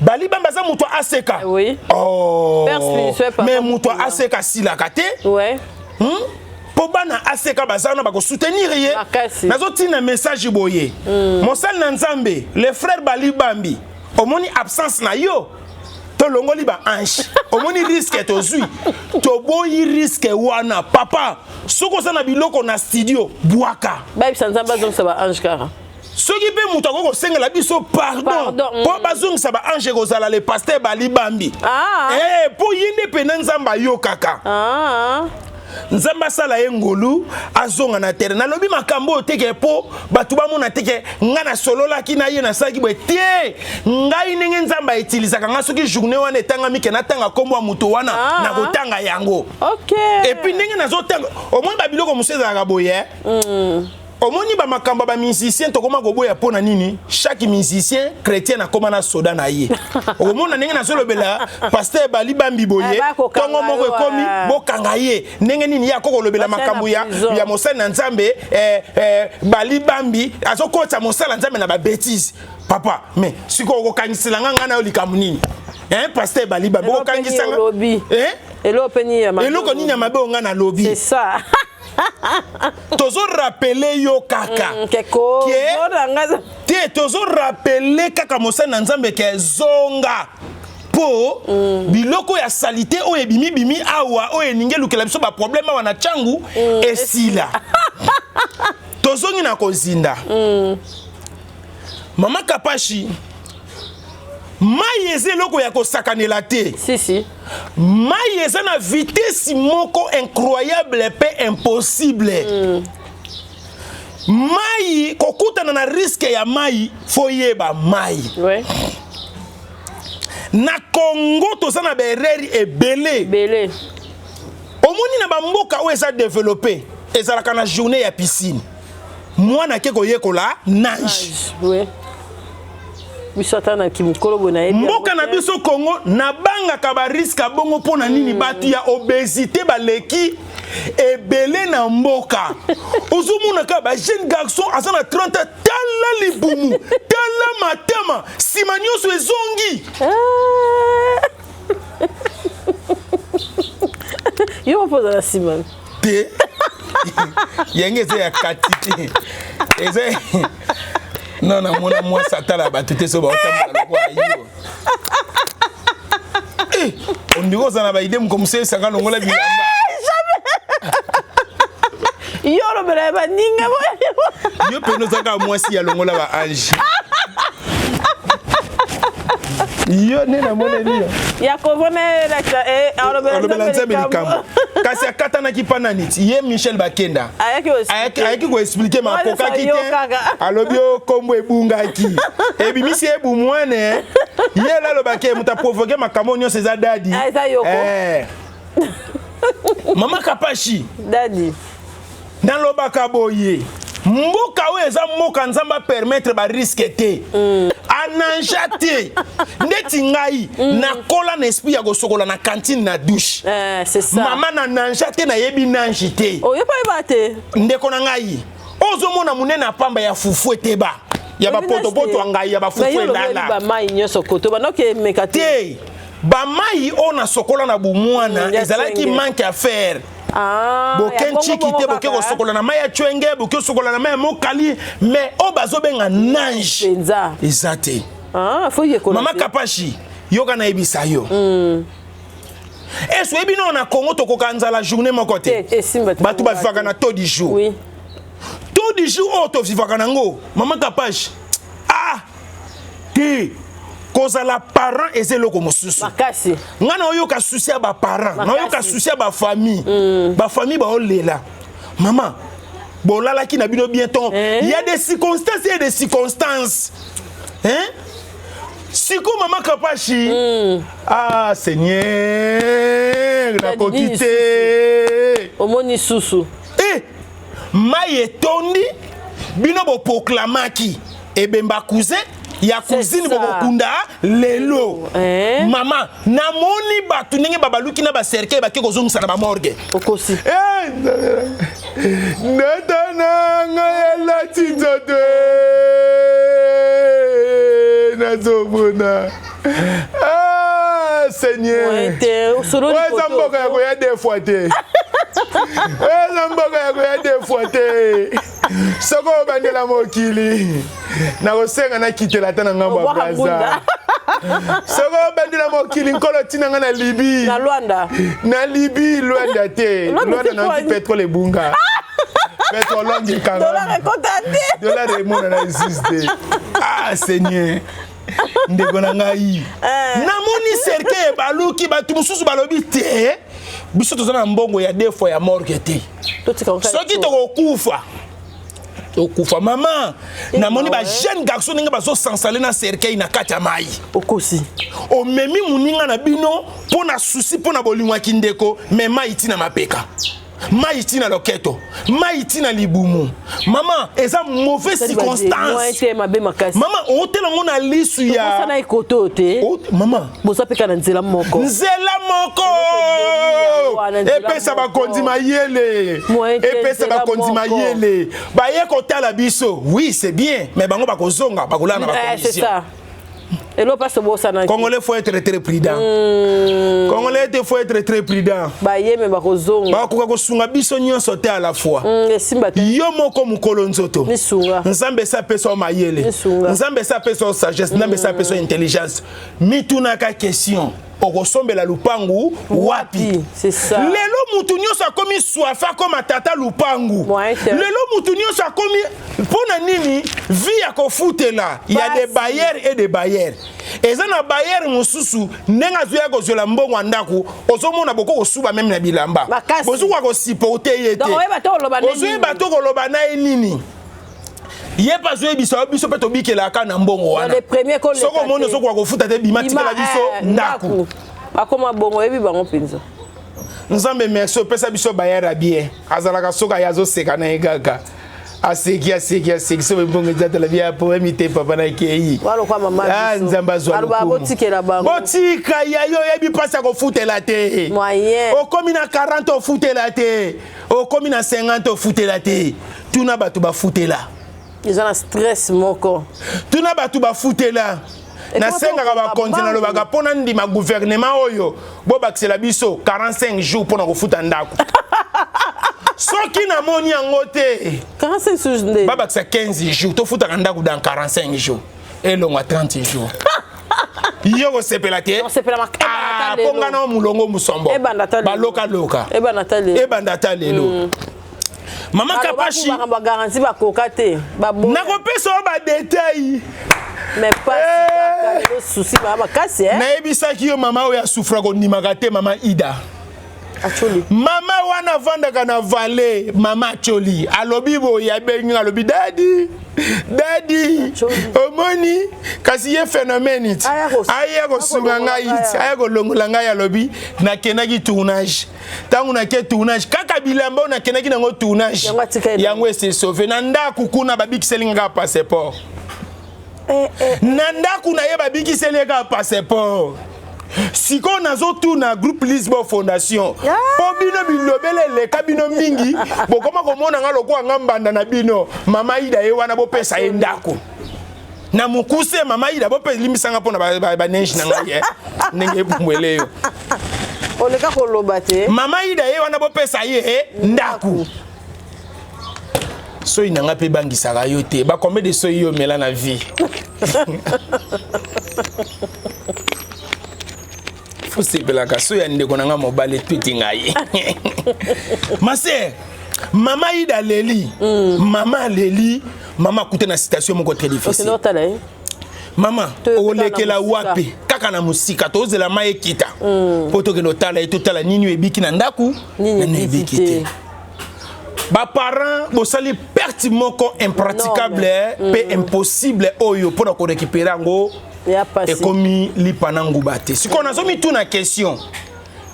Bali Bambi za mutu aseka oui oh mais mutu aseka silaka te ouais po bana aseka bazana bako soutenir ye nazo tinda message boye Mosel na Nzambe les frères Bali Bambi omoni absence na yo to longoli ba ange omoni risque tozui to boyi risque wana papa soko sana biloko na studio buaka ba bisanzamba zong sa ba ange kara soki pe mutu akoko sengela biso pardon po bazongisa ba ange kozala le pasteur Bali Bambi po yinde pena nzamba yo kaka nzamba sala ye ngolu azonga na terre nalobi makambo teke po batu bamona teke nga na sololaki na ye na saki bwe tie ngai ndenge nzamba etilisaka nga soki journée wana etangami ke natanga kombo ya mutu wana na kotanga yango et puis ndenge nazotanga omoi babiloko mosu ezalaka boye omoni ba makambo ba musicien to koma koboya pona nini chaque musicien chrétien akoma na soda na ye omona ndenge na solobela pasteur Bali Bambi boye tongo moko ekomi bokanga ye ndenge nini ya koko lobela makambo ya mosala na nzambe Bali Bambi azokota mosala nzambe na ba bêtise papa mais siko kokangisela nga na likambo nini pasteur Bali Bambi kokangisanga eloko nini ya mabe nga na lobby c'est ça tozo rappeler yo kaka tozo rappeler kaka mosala na nzambe ke zonga po biloko ya salite oyo bimi awa oyo ninge lukela biso ba problème wana changu esila tozongi na kozinda mama Kapashi mai eze loko ya kosakanela te si mai eza na vitesse moko incroyable pe impossible mai kokutana na risque ya mai foyeba mai na Congo toza na bereri ebele omoni na bamboka oyo eza développé ezalaka na journée ya piscine mwana ke koyekola nage mboka na biso Congo na banga ka ba risque bongo pona nini batu ya obésité baleki ebele na mboka ozomuna ka ba jeune garçon azana 30 ans tala libumu tala matama simanyoso ezongi yo poza la siman te yengeze ya katite eze non non moi ça t'a la batte so ba otamba kwa yo on digo ça na ba idem comme ça sanga longola bilamba yo lo bela ba ninga yo peno sanga moi si ya longola ba ange yo nena mona ni ya kovone la alo bela nzambe likambo kasi akata na kipana niti ye Michel Bakenda ayaki ko expliquer ma koka kite alobio kombo ebungaki ebimisi ebu mwane ye la lo bake muta provoquer makambo nyonso eza dadi mama Kapashi dadi dans lobaka boye mboka oyo eza mboka nzamba permettre ba risque te ananja te ndeti ngai na kola na esprit ya kosokola na cantine na douche c'est ça mama na nanja te na yebi nanji te oyo pa ebate ndeko na ngai ozomona munene apamba ya fufu eteba ya ba poto ngai ya ba fufu elala ba mai nyoso koto ba noke mekate te ba mai ona sokola na bumwana ezalaki manque à faire bokenchi kite boke kosokola na maya chwenge boke sokola na maya mokali mais o bazobenga nange ezate mama Kapashi yoka na ebisa yo eso ebino na Congo tokokanza la journée moko te batu bafaka na taux du jour taux du jour o to vivaka nango mama Kapashi te kozala parent ezeloko mosusu makasi ngana oyoka souci ya ba parent na oyoka souci ya ba famille ba olela maman bolala ki na bino bientôt il y a des circonstances et des circonstances siko mama Kapashi Seigneur na kokite omoni susu mai etondi bino bo proclamaki ebemba cousin ya cousine bokunda lelo mama namoni batu ndenge babaluki na ba cercle ba ke kozongisa na ba morgue okosi natana ngela tinzote nazobona Seigneur ouais mboka ya koya deux fois te mboka ya koya deux fois te soko bandela mokili na kosenga na kitela tana ngamba braza Soko bandela mokili nkolo tinanga na Libye. Na Luanda. Na Libye, Luanda te. Luanda na pétrole bunga. Pétrole longi kanga. Dollar récolté. Dollar remona na existe. Ah Seigneur. Ndeko na ngai. Namoni cercle baluki batu mususu balobi te. Biso tozana mbongo ya deux fois ya morgue te. Soki tokokufa. Okufa mama namoni ba jeune garçon ninga bazo s'installer na cercueil na kati ya mai okosi o memi muninga na bino pona souci pona bolingwa kindeko mais mai tina mapeka mai tina loketo mai tina libumu mama eza mauvaise circonstance mama otela ngona lisu ya sana ikoto te mama bosa peka na nzela moko epesa bakonzi mayele epesa bakonzi mayele baye kotala biso oui c'est bien mais bango bakozonga bakolana ba condition c'est ça. Et l'eau passe au sana. Congolais faut être très prudent. Congolais faut être très prudent. Ba ye me bakozonga. Ba ko sunga biso nyonso te à la fois. Yo moko mukolo nzoto. Nisunga. Nzambe sa peso mayele. Nzambe sa peso sagesse, nzambe sa peso intelligence. Mituna ka question. Okosombela lupangu wapi? C'est ça. Lelo mutu nyonso akomi soifa comme tata lupangu. Lelo mutu nyonso akomi pona nini vie ya kofutela. Il y a des bailleurs et des bailleurs. Eza na bailleurs mususu nenga zuya ko zola mbongo ndako ozomona boko kosuba même na bilamba. Bozu kwa ko supporter yete. Ozoye bato ko loba na nini? Yé pas joué biso peto bikela ka na mbongo wana. Les premiers ko le. Soko mono soko ko futa te bimati la biso ndako. Akoma bongo ebi bango pinza. Nzambe merci pesa biso bayara bien. Azalaka soka yazo seka na egaka. Aseki so mbongo zata la bia po emite papa na kei. Walo kwa mama. Ah nzamba zwa. Aluba botikela bango. Botika yayo yebi pasa ko futela te. Moyen. O komi na 40 o futela te. O komi na 50 o futela te. Tuna batu ba futela. Ils ont un stress moko. Tu n'as pas tout bafouté là. Na senga ka continue lo baka pona ndima gouvernement oyo bo bakisela biso 45 jours pona ko futa ndako. Soki na moni yango te 45 jours nde. Ba bakisa 15 jours to futa ndako dans 45 jours et longa 30 jours. Yo ko sepela te. On sepela makaba. Ah ponga na mulongo musombo. Ba loka. Ebanda talelo. Mama Kapashi ba garantie ba kokate ba bon na ko peso ba détail mais pas le souci ba kasi na ebisa ki yo mama oya souffra ko nimaka te mama Ida Acholi mama wana vanda kana vale mama Acholi alobi bo ya bengi alobi daddy omoni kasi ye phénomène it aya ko sunganga it aya ko longolanga ya lobi na kenaki tournage tangu na ke tournage kaka bilamba na kenaki nango tournage yango ese sauvé na ndaku kuna babikiselinga passeport na ndaku na ye babikiselinga passeport siko nazo tuna groupe Lisbon Fondation po bino bilobele le kabino mingi bokoma komona nga lokwa ngambanda na bino mama Ida ye wana bo pesa endako na mukuse mama Ida bo pesa limisanga pona ba neige na ngaye ndenge bumwele yo oleka ko lobate mama Ida ye wana bo pesa ye ndako so inanga pe bangisaka yo te ba combien de so yo mela na vie c'est bela kaso ya ndeko nanga mobale twiti ngai Maser mama Ida leli mama leli mama kute na situation moko très difficile mama olekela wapi kaka na musika tozela mai kita poto ke notala etotala nini ebiki na ndaku na ebiki te ba parents bosali perte moko impraticable pe impossible oyo pour ko récupérer ngo et comme lipanangu bate si qu'on a zomi tout na question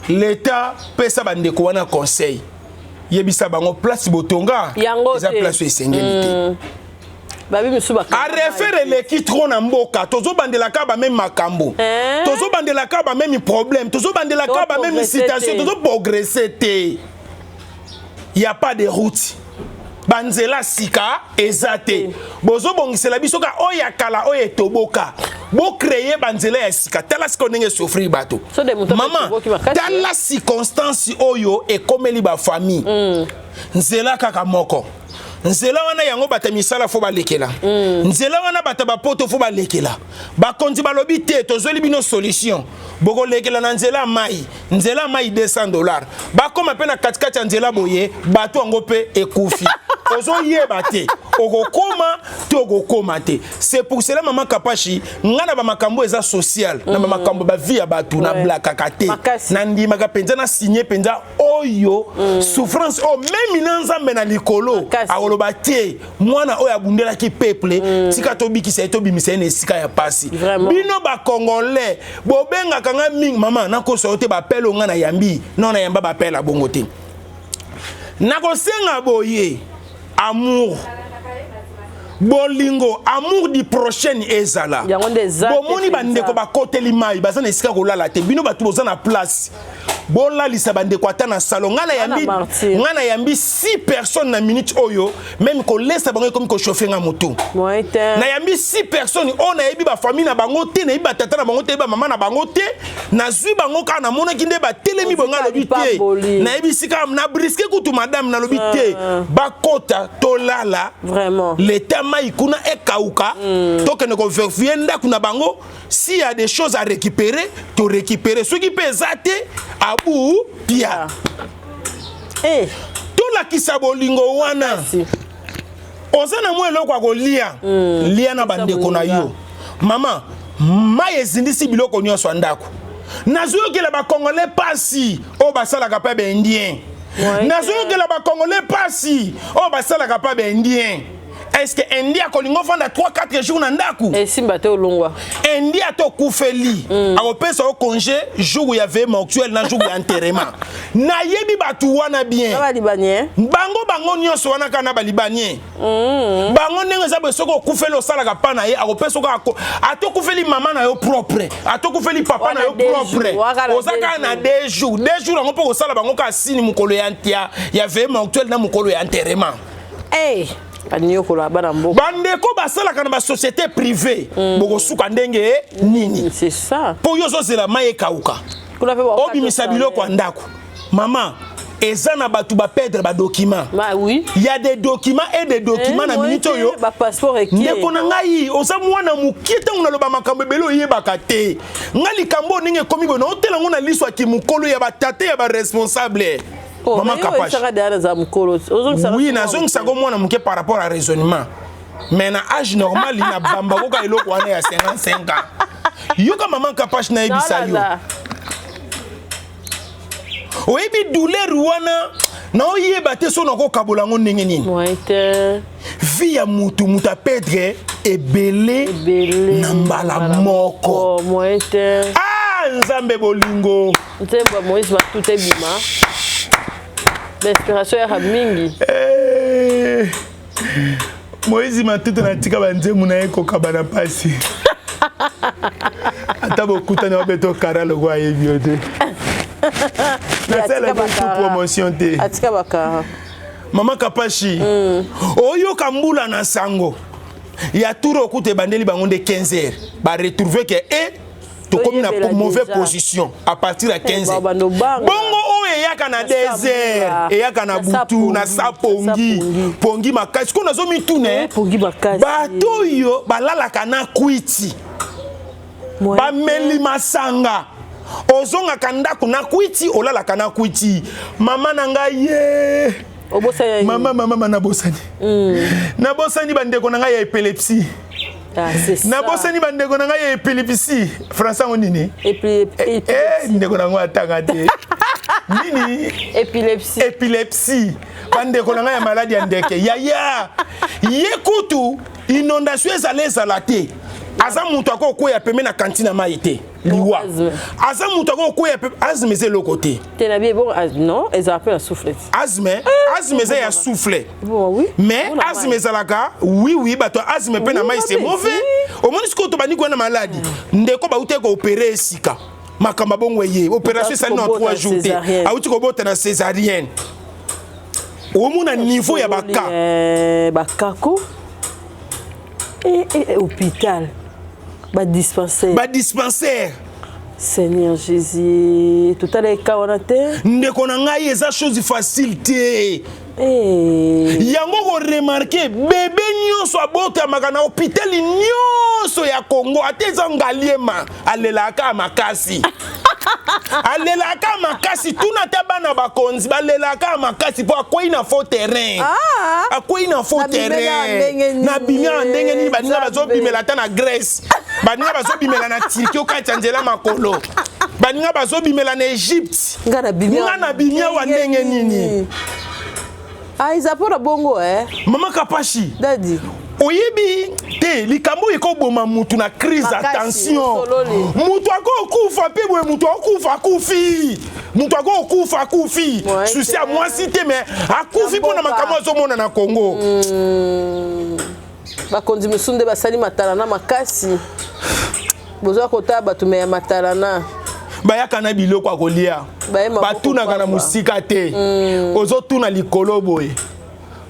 l'état pesa bandeko wana conseil yebisa bango place botonga eza place esengeli babi musuba a référer l'équipe trop na mboka tozo bandela ka ba même makambo tozo bandela ka ba même problème tozo bandela ka ba même situation tozo progresser te il y a pas de route banzela sika ezate bozo bongisela biso ka oya kala oya toboka bo créer banzela ya sika tala siko ndenge souffrir bato maman dans la circonstance oyo et comme li ba famille nzela kaka moko nzela wana yango bata misala fo balekela nzela wana bata bapoto fo balekela bakonzi balobi te tozoli bino solution boko lekela na nzela mai $200 bakoma pe na katikati ya nzela boye bato yango pe ekufi ozo yeba te okokoma te okokoma te c'est pour cela maman Kapashi ngana ba makambo eza social na ba makambo ba vie ya batu na blaka kate na ndima ka penza na signer penza oyo souffrance o même inanzambe na likolo akoloba te mwana oyo abundela ki peuple tika to bikisa to bimisa ne sika ya pasi bino ba congolais bobenga kanga ming mama na ko sote ba pelo ngana yambi non na yamba ba pela bongo te na ko senga boye amour bolingo amour du prochain ezala bomoni bandeko bakoteli mai baza na esika kolala te bino bato boza na place bolalisa bandeko ata na salon ngana yambi 6 personnes na minute oyo même kolesa bango comme ko chauffer nga moto na yambi 6 personnes on a yebi ba famille na bango te na yebi tata na bango te ba mama na bango te na zui bango ka na mona kinde ba telemi bonga lobi te na yebi sika na brisker kutu madame na lobi te bakota tolala vraiment l'état maïkuna ekauka toke ne ko vérifier ndaku na bango s'il y a des choses à récupérer to récupérer ce qui peut zate abu pia to la kisabolingo wana ozana mo eloko akolia lia na bandeko na yo mama mai ezindisi biloko nyonso ndako nazuyokela ba congolais pasi o basala ka be indien nazuyokela ba congolais pasi o basala ka be indien. Est-ce que India kolingo fanda 3-4 jours na ndaku et simba te olongwa India to kufeli akopesa au congé jour ya vema actuel na jour ya enterrement na yebi batu wana bien ba libanien bango nyonso wana kana ba libanien bango ndenge za besoko kufeli osala ka pana ye akopesa ko atokufeli mama na yo propre atokufeli papa na yo propre ozaka na 2 jours ngo po osala bango ka sini mukolo ya ntia ya vema actuel na mukolo ya enterrement bandeko basalaka na ba société privée boko suka ndenge nini c'est ça po yo zozela mai kauka obimisa biloko ndako mama eza na batu ba perdre ba documents oui il y a des documents et des documents na minute yo ba passeport et ndeko na ngai oza mwana mukite ngona loba makambo belo yebaka te ngali kambo ninge komi bona otela ngona liswa ki mukolo ya batate ya ba responsable. Maman Kapashi. Oui, na zong sago mwana muke par rapport à raisonnement. Mais na âge normal ina bamba ko ka eloko wana ya 55 ans. Yo ka maman Kapashi na ebisa yo. Oyebi douleur wana na oyeba te so na ko kabola ngo ndenge nini. Moite. Vie ya mutu muta perdre ebele na mbala moko. Moite. Ah, nzambe bolingo. Nzemba Moïse va tout ebima. L'inspiration ya mingi. Moïse matuto na tika banzemu na eko kabana pasi. Ata bokuta na obeto karalo kwa yebiote. Na sala beaucoup promotion te. Atika baka. Maman Kapashi. Oyo kambula na sango. Ya turo kute bandeli bangonde 15h. Ba retrouver que comme na mauvaise position à partir de 15 heures. Bongo o eyaka na 2 heures, eyaka na butu na pongi makasi ko nazo mitune pongi makasi. Bato yo balala kana kwiti. Ba meli masanga. Ozonga kanda kuna kwiti olala kana kwiti. Mama nanga ye. Mama na bosani. Na bosani bandeko nanga ya epilepsie. Na bosani bandeko nanga ya epilepsie français on nini ndeko nango atanga te nini epilepsie bandeko nanga ya maladie ya ndeke ya yekutu inondation ezala te aza mutu akokoya peme na kantine ya mai te liwa aza mutu akokoya peme asthme eza eloko te non eza pe la souffle asthme eza ya souffle mais asthme ezalaka oui bato asthme pe na mai c'est mauvais au moins ce que to bani ko na maladie ndeko ba ute ko opérer esika makamba bongo ye opération ça na 3 jours te auti ko bota na césarienne au moins niveau ya bakako et hôpital ba dispensaire Seigneur Jésus, tout à l'heure, quand on a été. Ndeko na ngai eza chose facile te. Yango ko remarquer bébé nyonso abota makana hôpital nyonso ya Congo ateza ngaliema alelaka makasi. Alelaka makasi tuna te bana bakonzi balelaka makasi po akwei na faux terrain. Akwei na faux terrain. Na binya ndenge ni baninga bazobimela ta na Grèce. Baninga bazobimela na Turquie okati nzela makolo. Baninga bazobimela na Egypte. Ngana binya wa ndenge nini? Izapora bongo Mama Kapashi. Daddy. Oyebi te likambo ekoboma mutu na crise attention. Mutu akokufa pe bwe mutu akufa kufi. Mutu akokufa kufi. Susi a moi cité mais akufi pona makambo azomona na Congo. Bakonzi musunde basali matalana makasi. Bozo kota batume ya matalana. Bayaka na biloko akolia. Batuna kana musika te. Ozo tuna likolo boye.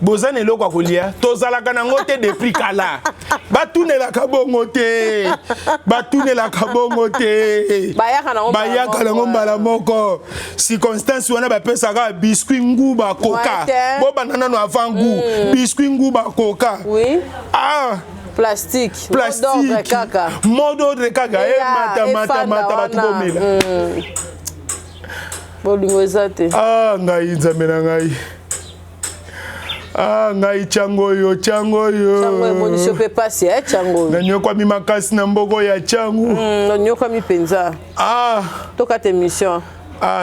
Bozane eloko akolia. Tozalaka nango te depuis kala. Batunela kabongo te. Batunela kabongo te. Bayaka nango mbala moko. Circonstance wana bapesaka biscuit nguba coca. Bo banana no avant goût. Biscuit nguba coca. Oui. Plastique. Mode d'ordre kaka. Mata batu bomela. Bolingo ezate. Ngai nzambe na ngai. Ngai chango yo. Chango emonisho pe pasi chango. Na nyokwa mi makasi na mboko ya chango. Na nyokwa mi penza. Toka te mission.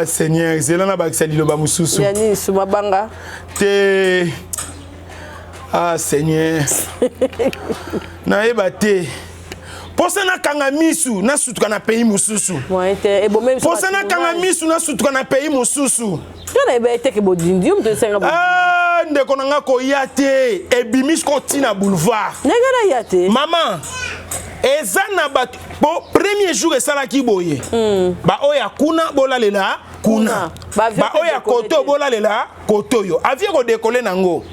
Seigneur, zela na bakisa liloba mususu. Yani suma banga. Te Seigneur. Na eba te. Posa na kanga misu na sutuka na pays mususu. Posa na kanga misu na sutuka na pays mususu. Tona eba ete ke bodindi mto senga. Ndeko nanga ko yate ebimis ko tina boulevard. Ngana yate. Maman. Eza na bat bo premier jour esala ki boye. Ba oya kuna bola lela kuna. Ba oya koto bola lela koto yo. Avion ko décoller nango.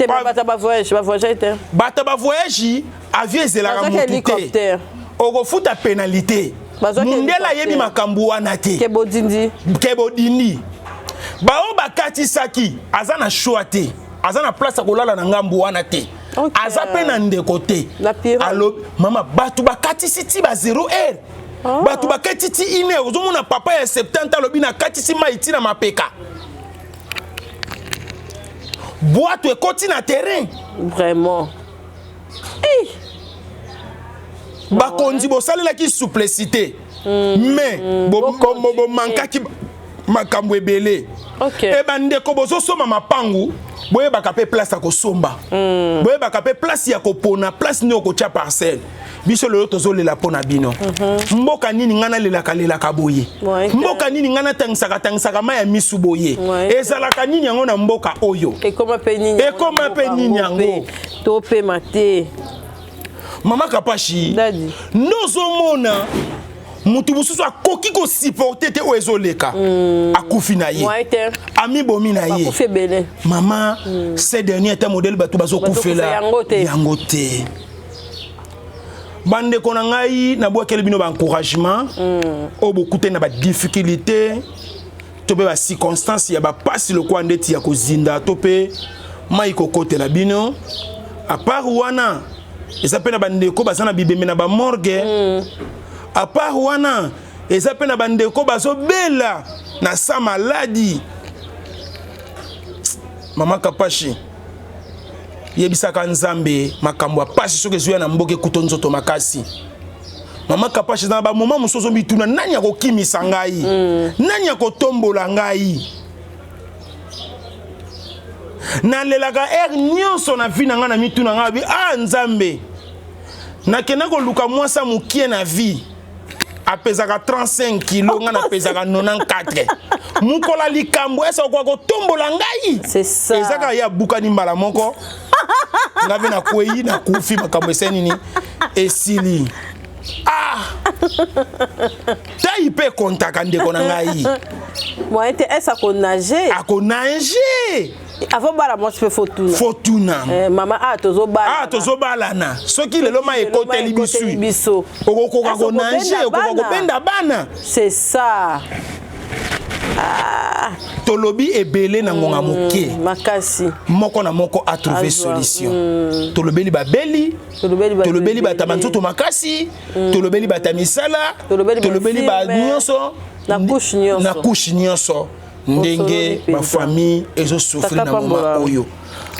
Bata ba voyage te. Bata ba voyage avion ezela hélicoptère. Oko futa pénalité. Mundela yebi makambu wana te. Kebodindi. Ba o bakati saki azana choix te. Azana place kolala na ngambu wana te. Aza pe na ndeko te. Allo mama batu bakati siti ba 0h. Batu bakati ti 1h ozomona papa ya 70 alobi na kati si maiti na mapeka. Boîte et continue à terrain. Vraiment. Bakondi bo salela ki souplicité. Mais bo manka ki makambo ebele. E bande ko bozo soma mapangu, boye bakape place ko somba. Boye bakape place ya ko pona, place ni ko tia parcelle. Biso le tozo le la pona bino. Mboka nini ngana le la kalela kaboye. Mboka nini ngana tangsaka ma ya misu boye. Ezala kanini yango na mboka oyo. E koma pe nini yango. Tope mate. Mama Kapashi. Daddy. Nozo mona mutu mususu akoki ko supporter te oezoleka. Akufi na ye. Ami bomi na ye. Akufi bele. Mama, ces derniers temps modèle batu bazo kufela. Yango te. Bande ko na ngai na bwa kele bino ba encouragement. O bokute na ba difficulté. Tobe ba circonstance ya ba passe le kwa ndeti ya kozinda tope mai kokote la bino. A part wana eza pe na bandeko bazana bibeme na ba morgue. A part wana eza pe na bandeko bazo bela na sa maladie. Mama Kapashi yebisaka nzambe makambo apasi soki ezuya na mboka ekuto nzoto makasi. Mama Kapashi na ba moment musozo bituna nani akokimisa ngai? Nani akotombola ngai? Na lelaka nyonso na vie na nga na mituna nga bi nzambe. Na kena ko luka mwasa mukie na vie. Apezaka 35 kilo nga na pesaka 94. Mukola likambo esa kwa ko tombola ngai. C'est ça. Ezaka ya bukani mbala moko. Ngabe na kwei na kufi makambo esenini esili. Ta ipe kontaka ndeko na ngai. Moi ete esa ko nager. Ako nager. Avant bala moi je fais Fortuna. Fortuna. Maman tozobala. Tozobalana. Soki lelo ma ekoteli biso. Okokoka ko nanger, okokoka ko benda bana. C'est ça. Tolobi ebele na ngonga moke. Makasi. Moko na moko a trouvé solution. Tolobeli babeli. Tolobeli batamanzoto makasi. Tolobeli batamisala. Tolobeli ba nyonso. Na couche nyonso. Ndenge ma famille ezo souffrir na moment oyo.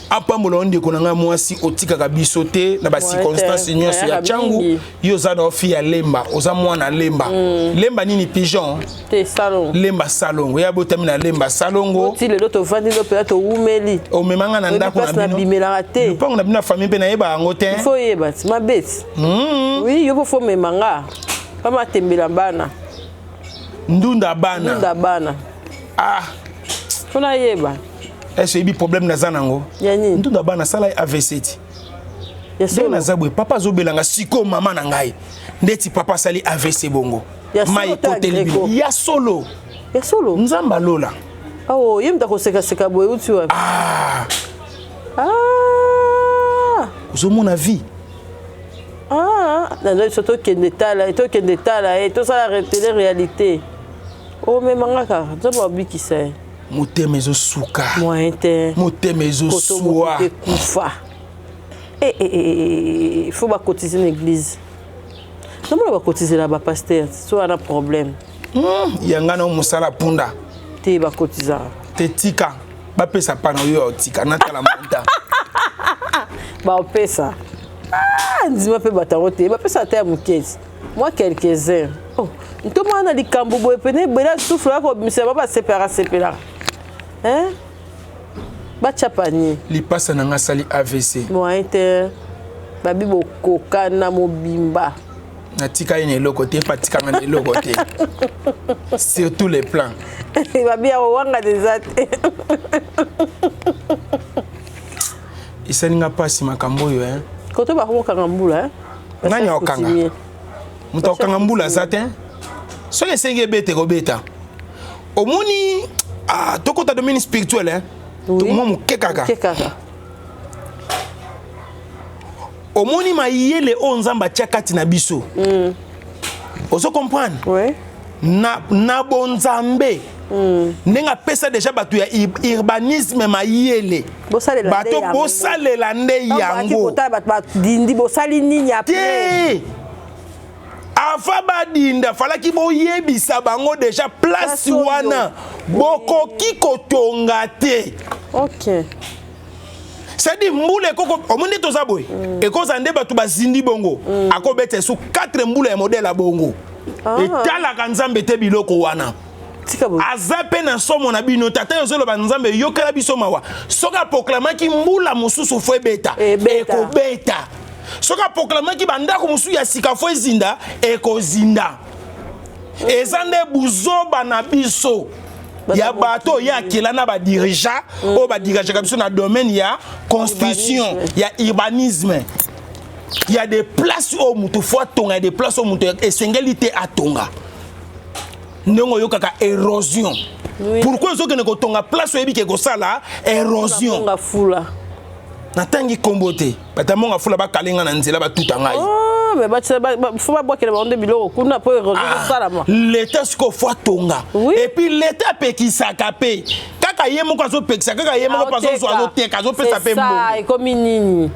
Apambola onde konanga mwasi otikaka biso te na ba circonstances nyonso ya changu yo za na ofi ya lemba oza mwana lemba lemba nini pigeon te salon lemba salongo ya botami na lemba salongo ti le to vandi no pe to umeli o memanga na ndako na bino bimela te pango na bino famille pe na yeba yango te il faut yeba ma bête oui yo faut memanga pas ma tembela bana ndunda bana ah fona yeba est-ce qu'il y a problème na zanango yani ndunda bana sala AVC ti yeso na zabwe papa zobelanga siko mama na ngai ndeti papa sali AVC bongo mai koteli ya solo nzamba lola oh yemta ko seka boye uti wa uzomona vie na surtout kende tala et tout ça la réalité oh mais mangaka nzamba bikisa motema ezosuka motema ezosuwa kufa faut bakotiser l'église nomona bakotiser la bapasteur so ana problème yanga na mosala punda te bakotiza te tika bapesa pana oyo tika natala manta bapesa ndima pe batango te bapesa te ya mokesi moi quelques-uns ntomona na likambo boye pene bela souffle ko bimisa ba separa hein bachapani lipasa na ngasali AVC moi te babi bokoka na mobimba natika ine eloko te patika ngana eloko te sur tous les plans babi ya wanga desate isaninga pasi makambo yo hein koto ba ko kangambula nani okanga muto okangambula zate soki esengi ebete kobeta omoni tokota domaine spirituel hein tomo mokekaka omoni mayele o nzamba atia kati na biso ozo comprendre na bonzambe ndenge apesa deja bato ya urbanisme mayele bato bosalela nde yango te ava badinda falaki boyebisa bango deja place wana bokoki kotonga te c'est-à-dire mbula ekoko omonde toza boye ekoza nde bato bazindi bongo akobeta su 4 mbula ya modele ya bongo etalaka nzambe te biloko wana aza pe na somo na bino tata yozoloba nzambe yokela biso mawa soki aproklamaki mbula mosusu fo ebeta ekobeta soki aproklamaki bandako mosusu ya sika fo ezinda ekozinda eza nde buzoba na biso ya bato ya kila na ba dirigeant o ba dirigeant biso na domaine ya construction ya urbanisme. Il y a des places où mutu faut tonga, il y a des places où mutu esengalité à tonga. Ndongo yokaka érosion. Pourquoi zo que tonga place où ebike ko sala érosion. Na fula. Na tangi kombote. Batamonga fula ba kalenga na nzela ba tutangai. Oh mais faut pas boire que ba onde biloko kuna po érosion sala ma. L'état sko faut tonga. Et puis l'état pe ki sakape. Kaka yemo ko zo pekisa kaka yemo ko paso zo azo teka zo pesa pe mbongo. Ça comme nini.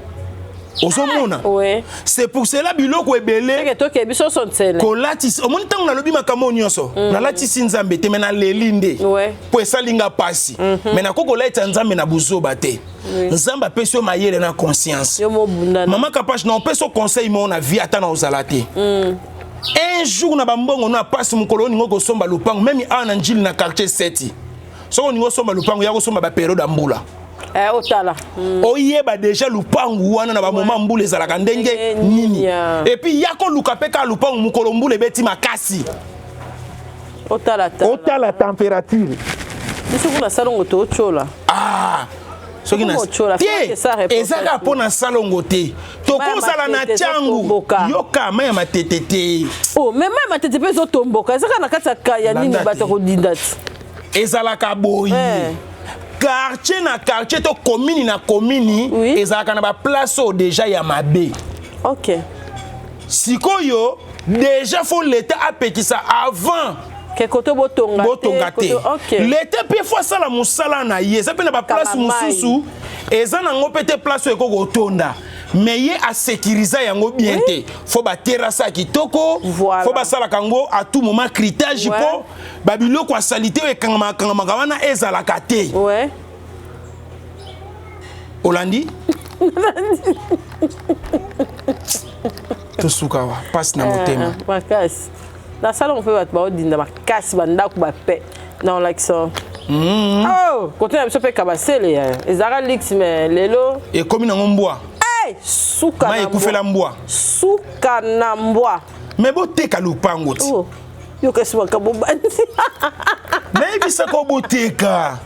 Ozomona. Oui. C'est pour cela biloko ebele. Que toi que biso son tsele. Kolatis o moni tango na lobi makamo nyonso. Na latisi nzambe te mena lelinde. Ouais. Po esalinga pasi. Mena koko laita nzambe na buzoba te. Nzamba peso mayele na conscience. Yo mo bunda. Maman capable na peso conseil mo na vie ata na ozalate. Un jour na bambongo na pasi mukolo ningo ko somba lupango même ana njili na quartier 7. So ningo somba lupango ya ko somba ba période mbula. Otala. Oyeba déjà lupangu wana na ba moment mbula ezalaka ndenge nini. Et puis yako lukapeka lupangu mukolo mbula beti makasi. Otala température. Biso kuna salongo to chola. Ah. Soki na ezaka pona salongo te. Tokozala na changu. Yoka maya matetete. Oh, mais maya matete pe zo tomboka. Ezaka na kata ya nini bato ko dindati. Ezalaka boyi. quartier na quartier to commune na commune oui. ezalaka na ba place o déjà ya mabe. OK. Sikoyo déjà faut l'état apekisa avant que côté botonga te. OK. L'état pe fois ça la musala na ye, ça pe na ba place mususu eza na ngo pete place eko gotonda. Mais ye a sécuriser yango bien te. Faut ba terrasse kitoko, voilà. faut ba sala kango à tout moment critage po babilo kwa salité e kangama wana ezala kate. Ouais. Olandi? Tosukawa, passe na motema. Makasi. Na sala on peut ba dinda makasi banda ku ba pe. Non like ça. Oh, côté na biso pe kabasele ya. Ezara lix mais lelo et comme na ngomboa. Suka na ekufela mbwa. Suka na mbwa. Mais boteka lupango ti. Oh. Yo kesima kabobandi. Na ebisa ko boteka.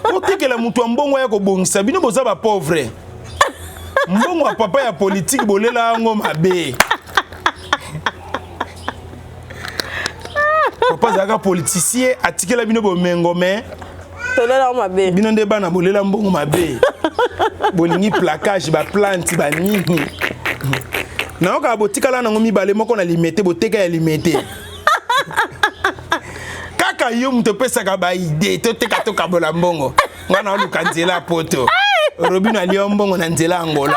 Boteka la mutu mbongo ya ko bongisa bino boza ba pauvre. Mbongo wa papa ya politique bolela ngo mabe. Papa zaka politicien atikela bino bomengo mais tolela mabe. Bino nde bana bolela mbongo mabe. Bolingi placage ba plante ba nini. Na oka botikala na ngomi bale moko na limité boteka ya limité. Kaka yo mto pesa ka ba idée to teka to kabola mbongo. Ngana oluka nzela poto. Robino ali mbongo na nzela Angola.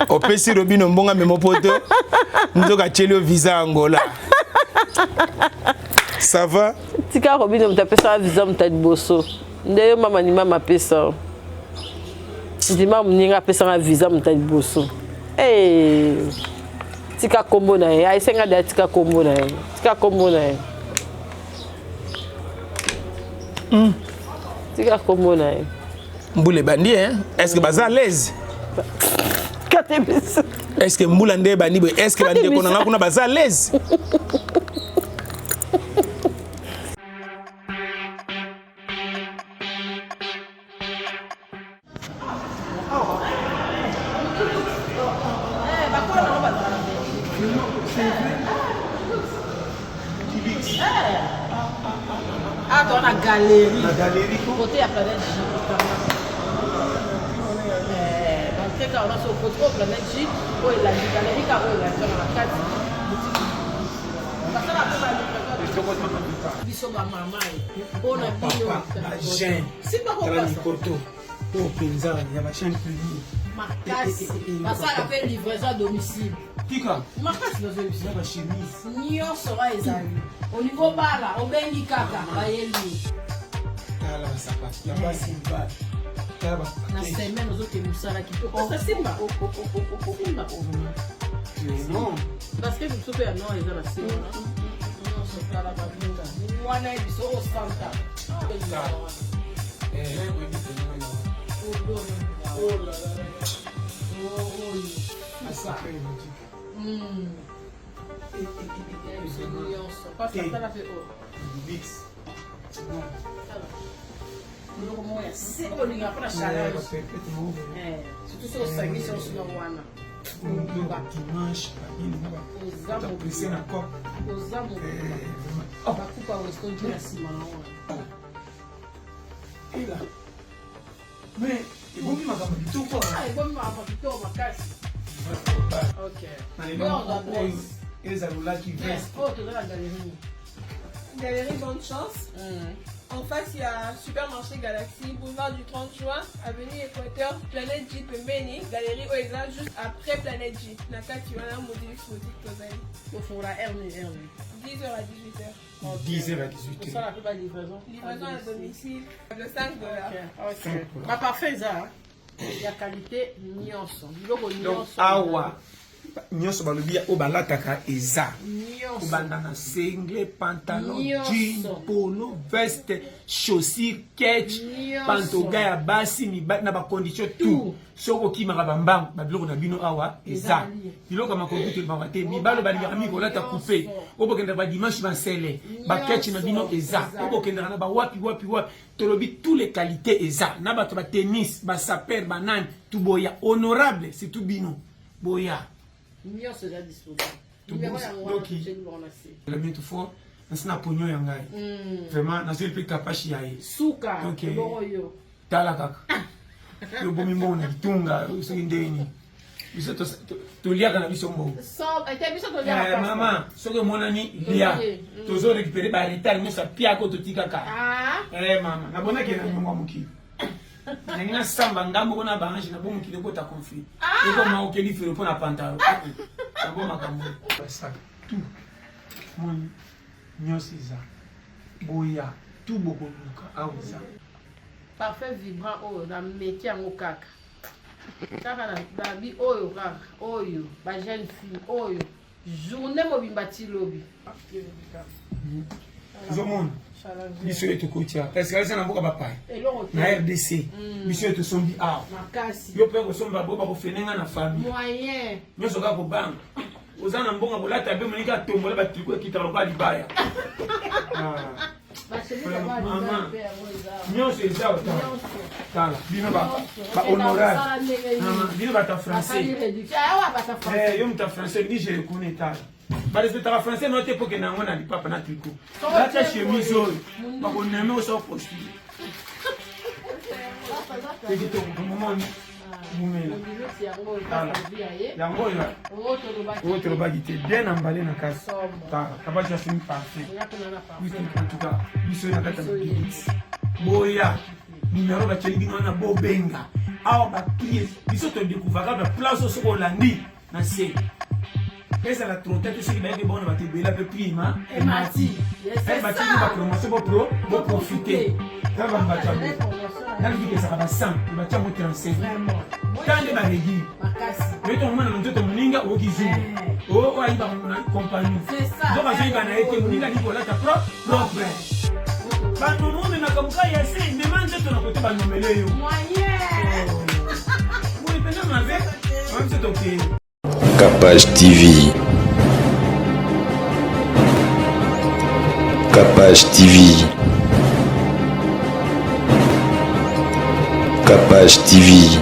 Opesi Robino mbonga memo poto. Nzoka chelio visa Angola. Ça va? Tika Robino mtapesa visa mtadi boso. Ndeyo mama ni mama pesa. Ndima mninga pesa na visa mtadi boso. Eh. Tika kombo na ye. Aisenga da tika kombo na ye. Tika kombo na ye. Tika kombo na ye. Mboule bandi hein? Est-ce que baza à l'aise? Est-ce que mboula nde bandi est-ce que bandi konanga kuna baza à l'aise? Ah, dans la galerie. La galerie. Côté à Planète J. Donc, quand on a ce côté au Planète J, où il a dit galerie, car où il a dans la carte. Parce que la biso ba mama on a bino la gêne c'est pas pourquoi ça au paysan il y a ma chaîne plus makasi ça appelle livraison à domicile tika makasi dans une la chemise nio sera ezali au niveau bala au bengi kaka bayeli kala sapati ya basi ba kala na semaine aux autres musala qui peut ça simba simba non parce que vous soupez non ils ont la simba la babinga wana ebiso o santa dimanche mais il faut me mettre tout quoi il faut me mettre makasi OK ils ont là qui veste la galerie Galerie Bonne Chance. En face, il y a Supermarché Galaxy, boulevard du 30 juin, avenue Équateur, Planète J Pembeni, galerie Oeza, juste après Planète J. Naka, tu vas là, modèle boutique Tozali. Il faut la R10 10h à 18h. 10h à 18h. C'est ça la plus belle livraison. Livraison à domicile, le $5. OK. Ma parfait ça. Il y a qualité nyonso. Biloko nyonso. Awa. Nyonso balobi o balataka eza. Obanda na single, pantalon, jean, polo, veste, chaussures, ketch, pantoga ya basi na ba condition tout. Soko ki maka bambango ba biloko na bino awa eza. Biloko ma computer ba te mibalo ba libera miko lata couper. Obokenda ba dimanche ba sele, ba ketch na bino eza. Obokenda na ba wapi. Tolobi tous les qualités eza. Na ba tennis, ba saper, ba nan, tout boya honorable, c'est tout bino. Boya. Nyonso est disponible. Donc, le mieux fort, nasina ponyo ya ngai vraiment nasili pe kapashi ya ye suka okay. Boyo tala kaka yo bomi mbona kitunga soki ndeni biso toliaka na biso mbo mama soki monani lia tozo récupérer ba retard mais ça pia ko totikaka mama nabonaki na nyongwa mokili nanga samba ngambo kona bangi na bomu kile ko ta conflit eko ma okeli fero pona pantalo abo makambo ça tout mon nyosiza boya tout bokoluka awuza parfait vibrant oyo na métier yango kaka na bi oyo kaka oyo ba jeune fille oyo journée mobimba ti lobi zomona biso yetu kotia parce que alisa na mboka bapai na RDC biso yetu sombi awa yo pe ko somba boba ko fenenga na famille moyen nyoso ka ko banga ozana mbonga bolata be monika tombola batiko ekita loka libaya nyonso eza tala bino ba honorable bino bata français yo muta français ni je le connais tala ba respectera français no te poke na ngona lipapa na tricot lata chemise oyo bakoneme oso postile ekito komomoni mumela yango oyo tolobaki te bien emballé na kasi tala kabati asimi parfait en tout cas biso na kati ya mabibisi boya numero baceli bino wana bobenga awa baplie biso todécouvaka baplace oyo soki olandi na se ezala trotete soki bayeke bona bato ebela mpe prima emati batiki bapromotion boprofite tala bambatia bo naliki ezaka basan batia mo 35 tande baregi oyo tomomana na nzoto moninga oyoki zungu oyo ayiba na compagnie nzoka zoyika na ye te moninga aliki kolata propre banomo omemaka mokai ya se mema nzoto na kote banomele yo moni mpenza mabe ambiso tokeye Capage TV. Capage TV. Capage TV.